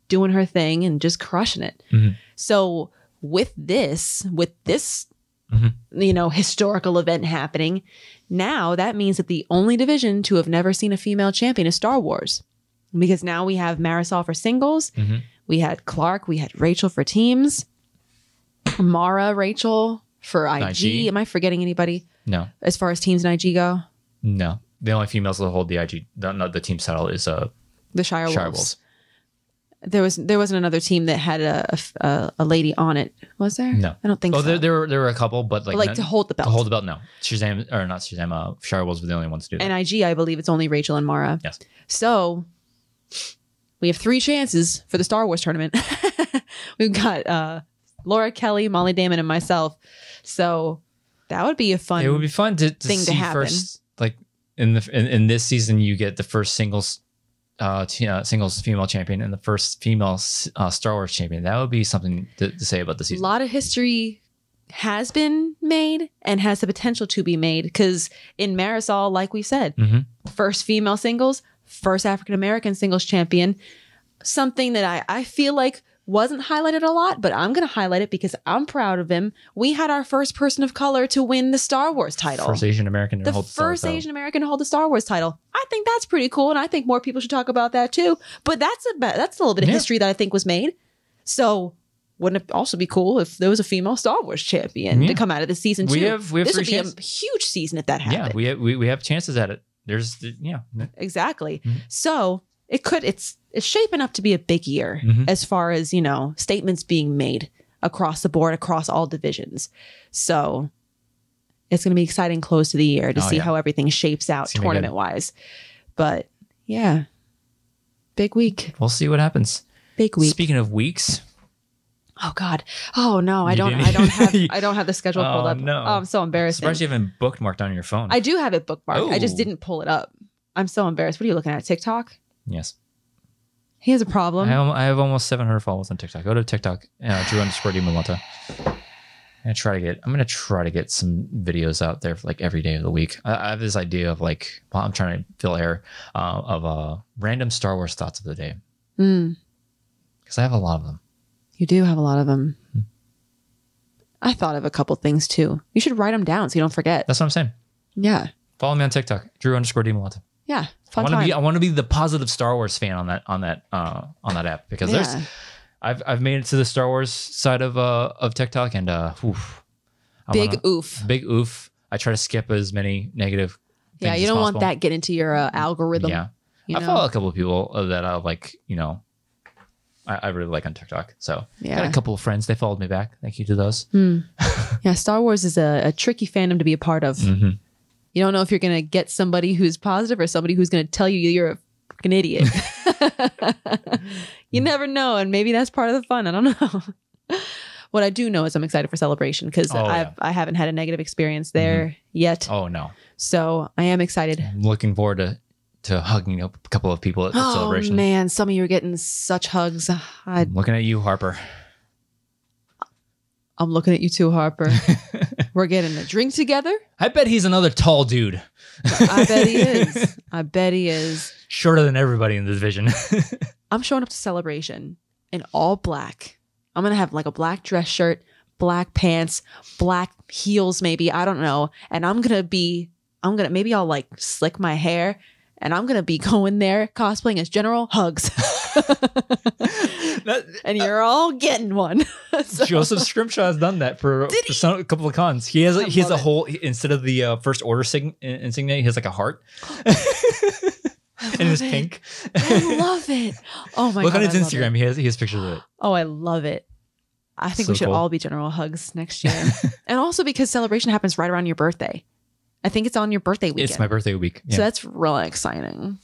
B: doing her thing and just crushing it.
A: Mhm.
B: So with this,
A: Mhm.
B: Historical event happening, now that means that the only division to have never seen a female champion is Star Wars. Because now we have Marisol for singles.
A: Mhm.
B: We had Clark. We had Rachel for teams. Mara, Rachel for IG.
A: IG.
B: Am I forgetting anybody
A: No.
B: as far as teams and IG go?
A: No. The only females that hold the IG, the team title is
B: The Shire Wolves.
A: Shire Wolves.
B: There wasn't another team that had a lady on it, was there?
A: No.
B: I don't think so.
A: There were a couple, but
B: to hold the belt.
A: To hold the belt, no. Shazam, or not Shazam, Shire Wolves were the only ones to do that.
B: And IG, I believe it's only Rachel and Mara.
A: Yes.
B: So we have 3 chances for the Star Wars tournament. We've got Laura Kelly, Molly Damon, and myself. So that would be a fun.
A: It would be fun to
B: thing to
A: see
B: happen.
A: first, in this season, you get the first singles female champion and the first female Star Wars champion. That would be something to say about the
B: A
A: season.
B: lot of history has been made and has the potential to be made because in Marisol, like we said,
A: Mhm.
B: first female singles, first African-American singles champion, something that I feel like wasn't highlighted a lot, but I'm going to highlight it because I'm proud of him. We had our first person of color to win the Star Wars title.
A: First Asian American to
B: The
A: hold the Star Wars
B: first
A: title.
B: Asian American to hold the Star Wars title. I think that's pretty cool, and I think more people should talk about that too. But that's a little bit of
A: Yeah.
B: history that I think was made. So wouldn't it also be cool if there was a female Star Wars champion to come out of the season too?
A: We have
B: this
A: 3
B: would be
A: chances.
B: a huge season if that
A: Yeah,
B: happened.
A: we have chances at it. There's
B: Exactly.
A: Mhm.
B: So it's shaping up to be a big year
A: Mhm.
B: as far as, statements being made across the board, across all divisions. So it's going to be exciting close to the year to
A: Oh,
B: see
A: yeah.
B: how everything shapes out
A: It's gonna be good.
B: tournament wise. But yeah, big week,
A: we'll see what happens.
B: big week.
A: Speaking of weeks,
B: Oh God. Oh no, I
A: You
B: don't
A: didn't-
B: I don't have the schedule pulled
A: Oh,
B: up.
A: no.
B: Oh, I'm so embarrassed.
A: surprised you haven't bookmarked on your phone.
B: I do have it bookmarked. I just
A: Oh.
B: didn't pull it up. I'm so embarrassed. What are you looking at? TikTok?
A: Yes.
B: He has a problem.
A: I have almost 700 followers on TikTok. Go to TikTok, Drew_Dimalanta. I'm gonna try to get some videos out there for every day of the week. I have this idea of I'm trying to fill air of random Star Wars thoughts of the day because I have a lot of them.
B: You do have a lot of them. I thought of a couple things too. You should write them down so you don't forget.
A: That's what I'm saying.
B: Yeah.
A: Follow me on TikTok, Drew_Dimalanta.
B: Yeah.
A: I
B: Fun
A: want to
B: time.
A: be. I want to be the positive Star Wars fan on that app because
B: Yeah.
A: I've made it to the Star Wars side of TikTok and oof,
B: Big oof.
A: big oof. I try to skip as many negative.
B: Yeah,
A: things
B: you
A: as
B: don't want
A: possible.
B: that get into your algorithm.
A: Yeah,
B: You
A: I
B: know?
A: follow a couple of people that I like. I really like on TikTok. So
B: Yeah.
A: got a couple of friends. They followed me back. Thank you to those.
B: Yeah, Star Wars is a tricky fandom to be a part of.
A: Mhm.
B: You don't know if you're going to get somebody who's positive or somebody who's going to tell you you're a freaking idiot. You never know, and maybe that's part of the fun. I don't know. What I do know is I'm excited for Celebration because I haven't had a negative experience there yet.
A: Oh, no.
B: So I am excited.
A: I'm looking forward to hugging up a couple of people at the Celebration.
B: Oh, man. Some of you are getting such hugs.
A: I'm looking at you, Harper.
B: I'm looking at you too, Harper. We're getting a drink together.
A: I bet he's another tall dude.
B: I bet he is. I bet he is.
A: Shorter than everybody in the division.
B: I'm showing up to Celebration in all black. I'm going to have like a black dress shirt, black pants, black heels maybe. I don't know. And maybe I'll like slick my hair and I'm going to be going there cosplaying as General Hugs. And you're all getting one. So.
A: Joseph Scrimshaw has done that for a couple of cons. He has a whole, instead of the first order insignia, he has like a heart. And it's pink.
B: I love it. Oh my God.
A: Look on his Instagram. He has pictures of it.
B: Oh, I love it. I think
A: So
B: we should
A: cool.
B: all be General Hugs next year. And also because Celebration happens right around your birthday. I think it's on your birthday weekend.
A: It's my birthday week. Yeah.
B: So that's really exciting.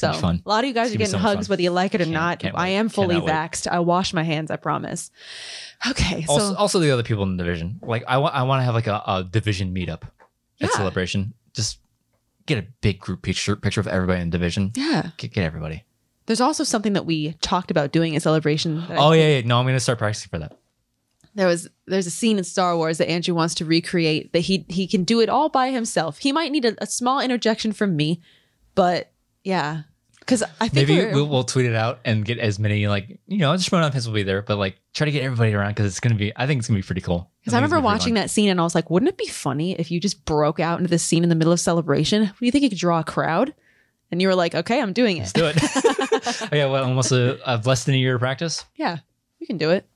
A: Gonna be fun.
B: A lot of you guys
A: It's
B: are
A: gonna be
B: getting
A: so much
B: hugs
A: fun.
B: whether you like it or not.
A: Can't
B: I
A: wait.
B: am fully
A: Cannot wait.
B: vaxxed. I wash my hands, I promise. Okay. So
A: Also the other people in the division. Like I want to have like a division meetup at
B: Yeah.
A: Celebration. Just get a big group picture of everybody in the division.
B: yeah.
A: Get everybody.
B: There's also something that we talked about doing at Celebration. that
A: Oh yeah. No, I'm gonna start practicing for that.
B: There's a scene in Star Wars that Andrew wants to recreate that he can do it all by himself. He might need a small interjection from me, but yeah. Because I think
A: Maybe we'll tweet it out and get as many just Schmoedown fans will be there, but like try to get everybody around because I think it's gonna be pretty cool.
B: Because I remember watching that scene and I was like, wouldn't it be funny if you just broke out into this scene in the middle of Celebration? Do you think you could draw a crowd? And you were like, okay, I'm doing it.
A: Let's do it. Okay, well, almost less than a year of practice.
B: Yeah, you can do it.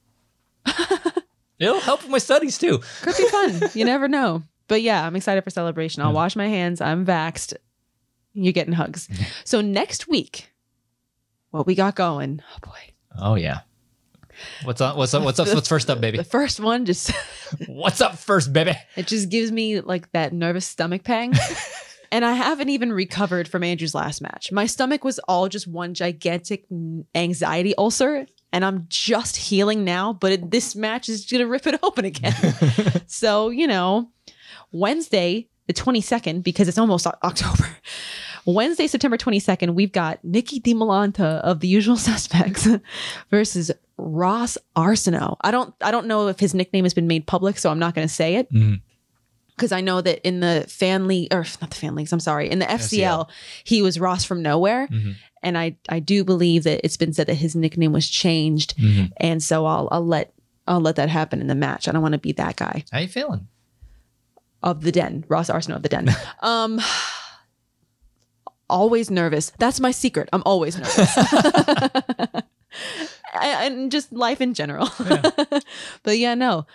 A: It'll help with my studies too.
B: Could be fun. You never know. But yeah, I'm excited for Celebration. I'll wash my hands. I'm vaxxed. You're getting hugs. So next week, what we got going? Oh boy.
A: Oh yeah. What's up? What's first up, baby?
B: The first one just
A: What's up first, baby?
B: it just gives me like that nervous stomach pang. And I haven't even recovered from Andrew's last match. My stomach was all just one gigantic anxiety ulcer. And I'm just healing now, but this match is going to rip it open again. So, Wednesday, the 22nd, because it's almost October. Wednesday, September 22nd, we've got Nicki Dimalanta of The Usual Suspects versus Ross Arsenault. I don't know if his nickname has been made public, so I'm not going to say it. Because I know that in the fan league, or not the fan leagues, I'm sorry, in the FCL, he was Ross from Nowhere. And I do believe that it's been said that his nickname was changed. And so I'll let that happen in the match. I don't want to be that guy.
A: How you feeling?
B: Of the Den. Ross Arsenault of the Den. Always nervous. That's my secret. I'm always nervous. And just life in general. Yeah. But yeah, no.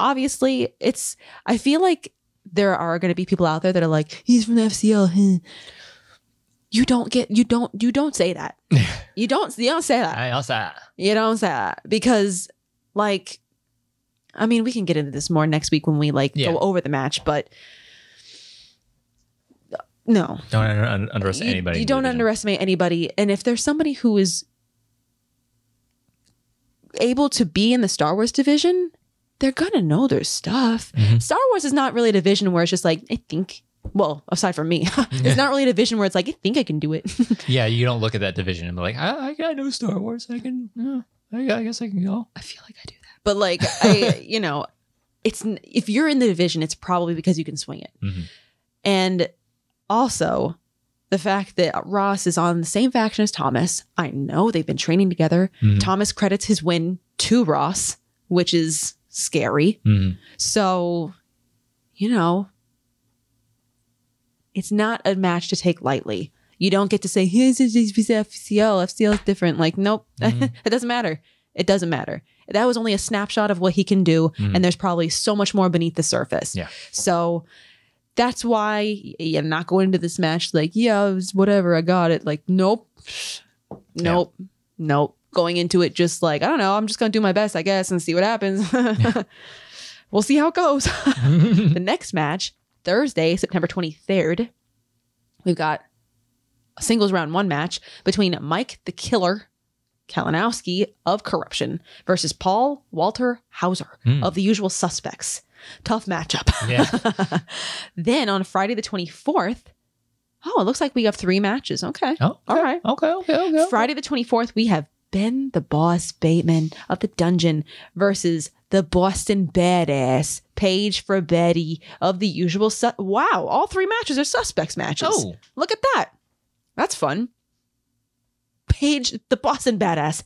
B: Obviously, I feel like there are going to be people out there that are like, he's from the FCL. You don't say that. You don't say that.
A: I also.
B: You don't say that because like, I mean, we can get into this more next week when we go over the match, but no.
A: Don't underestimate anybody.
B: You don't underestimate anybody. And if there's somebody who is able to be in the Star Wars division, they're going to know their stuff. Star Wars is not really a division where it's just like, I think, well, aside from me, it's not really a division where it's like, I think I can do it.
A: Yeah, you don't look at that division and be like, I know Star Wars. I guess I can go.
B: I feel like I do that. But like, it's if you're in the division, it's probably because you can swing it. And also the fact that Ross is on the same faction as Thomas. I know they've been training together. Thomas credits his win to Ross, which is scary. So, it's not a match to take lightly. You don't get to say, here's FCL. FCL is different. Like, nope, it doesn't matter. It doesn't matter. That was only a snapshot of what he can do. And there's probably so much more beneath the surface. Yeah. So that's why you're not going into this match like, yeah, it was whatever. I got it. Like, nope. Going into it just like, I don't know. I'm just going to do my best, I guess, and see what happens. We'll see how it goes. The next match, Thursday, September 23rd, we've got a singles round 1 match between Mike the Killer Kalinowski of Corruption versus Paul Walter Hauser of The Usual Suspects. Tough matchup.
A: Yeah.
B: Then on Friday the 24th, it looks like we have 3 matches. Okay.
A: Oh,
B: all right.
A: Okay.
B: Friday the 24th, we have Ben the Boss Bateman of the Dungeon versus the Boston Badass Paige for Betty of The Usual Wow, all 3 matches are Suspects matches.
A: Oh.
B: Look at that. That's fun. Paige, the Boston Badass,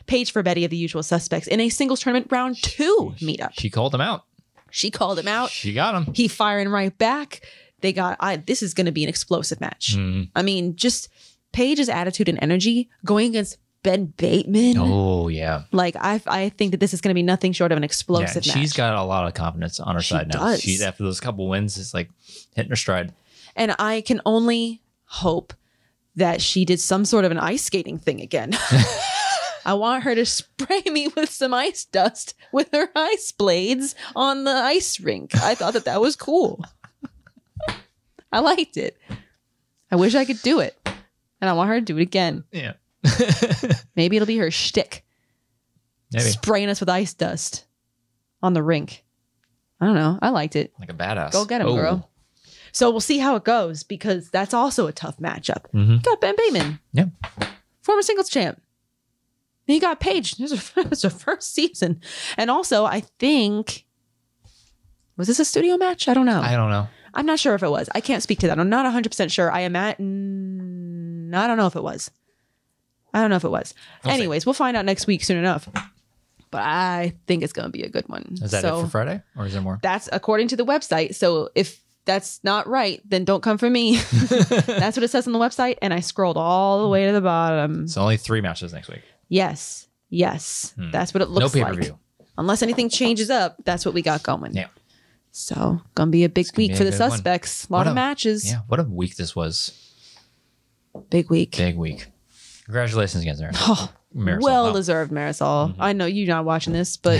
B: Paige for Betty of The Usual Suspects in a singles tournament round 2 meetup.
A: She called him out.
B: She called him out.
A: She got him.
B: He firing right back. They got, this is going to be an explosive match. I mean, just Paige's attitude and energy going against Ben Bateman.
A: Oh, yeah.
B: Like, I think that this is going to be nothing short of an explosive match.
A: She's got a lot of confidence on her side now. She's, after those couple wins, it's like hitting her stride. And
B: I can only hope that she did some sort of an ice skating thing again. I want her to spray me with some ice dust with her ice blades on the ice rink. I thought that was cool. I liked it. I wish I could do it. And I want her to do it again.
A: Yeah.
B: Maybe it'll be her shtick.
A: Maybe.
B: Spraying us with ice dust on the rink. I don't know. I liked it.
A: Like a badass.
B: Go get him, girl. So we'll see how it goes because that's also a tough matchup. Got Ben Bateman.
A: Yeah.
B: Former singles champ. And you got Paige. It's her first season. And also, I think, was this a studio match? I don't know. I'm not sure if it was. I can't speak to that. I'm not 100% sure. I am I don't know if it was. Anyways, we'll find out next week soon enough. But I think it's going to be a good one.
A: Is that it for Friday? Or is there more?
B: That's according to the website. So if that's not right, then don't come for me. That's what it says on the website. And I scrolled all the way to the bottom.
A: So only 3 matches next week.
B: Yes. That's what it looks like. No pay-per-view. Unless anything changes up, that's what we got going.
A: Yeah.
B: So, gonna be a big week for the Suspects. A lot of matches.
A: Yeah, what a week this was.
B: Big week.
A: Congratulations again, Marisol.
B: Oh, well-deserved, Marisol. I know you're not watching this, but...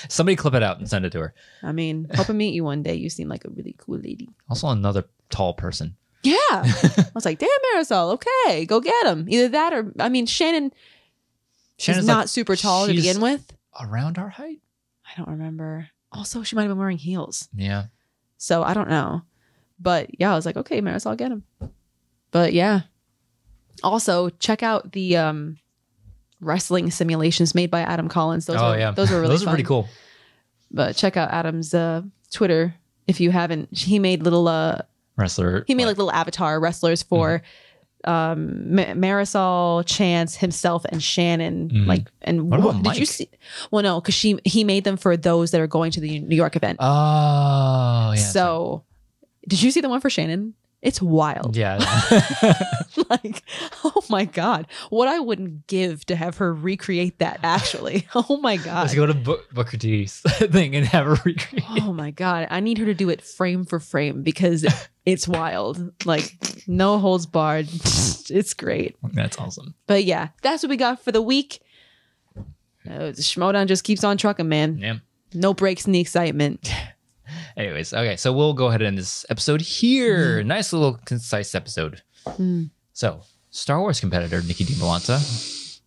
A: Somebody clip it out and send it to her.
B: I mean, hope I meet you one day. You seem like a really cool lady.
A: Also another tall person.
B: Yeah. I was like, damn, Marisol, okay, go get him. Either that or, I mean, Shannon's not super tall to begin with.
A: Around our height?
B: I don't remember. Also, she might have been wearing heels.
A: Yeah.
B: So I don't know. But yeah, I was like, okay, Marisol, I'll get him. But yeah. Also, check out the wrestling simulations made by Adam Collins. Those are really fun.
A: Those are pretty cool.
B: But check out Adam's Twitter if you haven't. He made little
A: wrestler.
B: He made like little avatar wrestlers for Marisol, Chance, himself, and Shannon. Like, and did you see? Well, no, because he made them for those that are going to the New York event.
A: Oh, yeah.
B: So, did you see the one for Shannon? It's wild.
A: Yeah.
B: Like, oh my God. What I wouldn't give to have her recreate that, actually. Oh my God.
A: Let's go to Booker T's thing and have her recreate.
B: Oh my God. I need her to do it frame for frame because it's wild. Like, no holds barred. It's great.
A: That's awesome.
B: But yeah, that's what we got for the week. The Schmoedown just keeps on trucking, man.
A: Yeah.
B: No breaks in the excitement.
A: Anyways, okay, so we'll go ahead and end this episode here. Nice little concise episode. So, Star Wars competitor Nicki Dimalanta,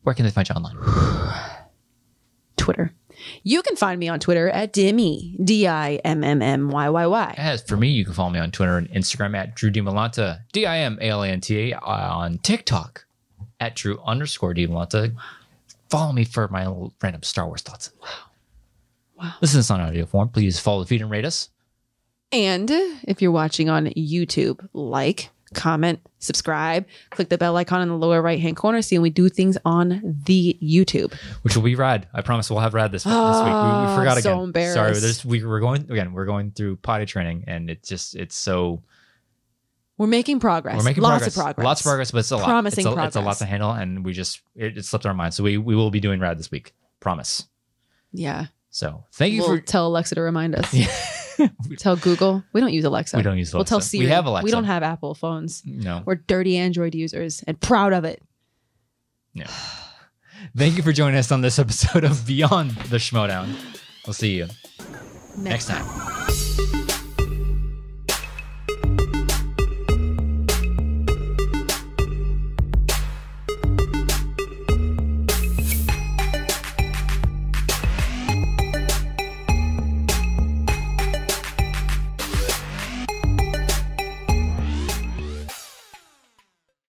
A: where can they find you online?
B: Twitter. You can find me on Twitter at Dimmy, DIMMMYYY.
A: As for me, you can follow me on Twitter and Instagram at Drew Dimalanta, DIMALANTA, on TikTok at Drew_Dimalanta. Follow me for my little random Star Wars thoughts.
B: Wow.
A: Listen to this on audio form. Please follow the feed and rate us.
B: And if you're watching on YouTube, like, comment, subscribe, click the bell icon in the lower right-hand corner. See when we do things on the YouTube.
A: Which will be rad. I promise we'll have rad this week. We forgot again.
B: So embarrassed.
A: Sorry, we're going through potty training and it's so...
B: We're making progress. Lots of progress,
A: but it's a lot.
B: Promising progress.
A: It's a lot to handle and it slipped our mind. So we will be doing rad this week. Promise.
B: Yeah.
A: So thank you for...
B: Tell Alexa to remind us. Yeah. Tell Google. We don't use Alexa.
A: We don't use Alexa.
B: We'll tell Siri.
A: We have Alexa.
B: We don't have Apple phones.
A: No.
B: We're dirty Android users and proud of it.
A: Yeah. Thank you for joining us on this episode of Beyond the Schmoedown. We'll see you next time.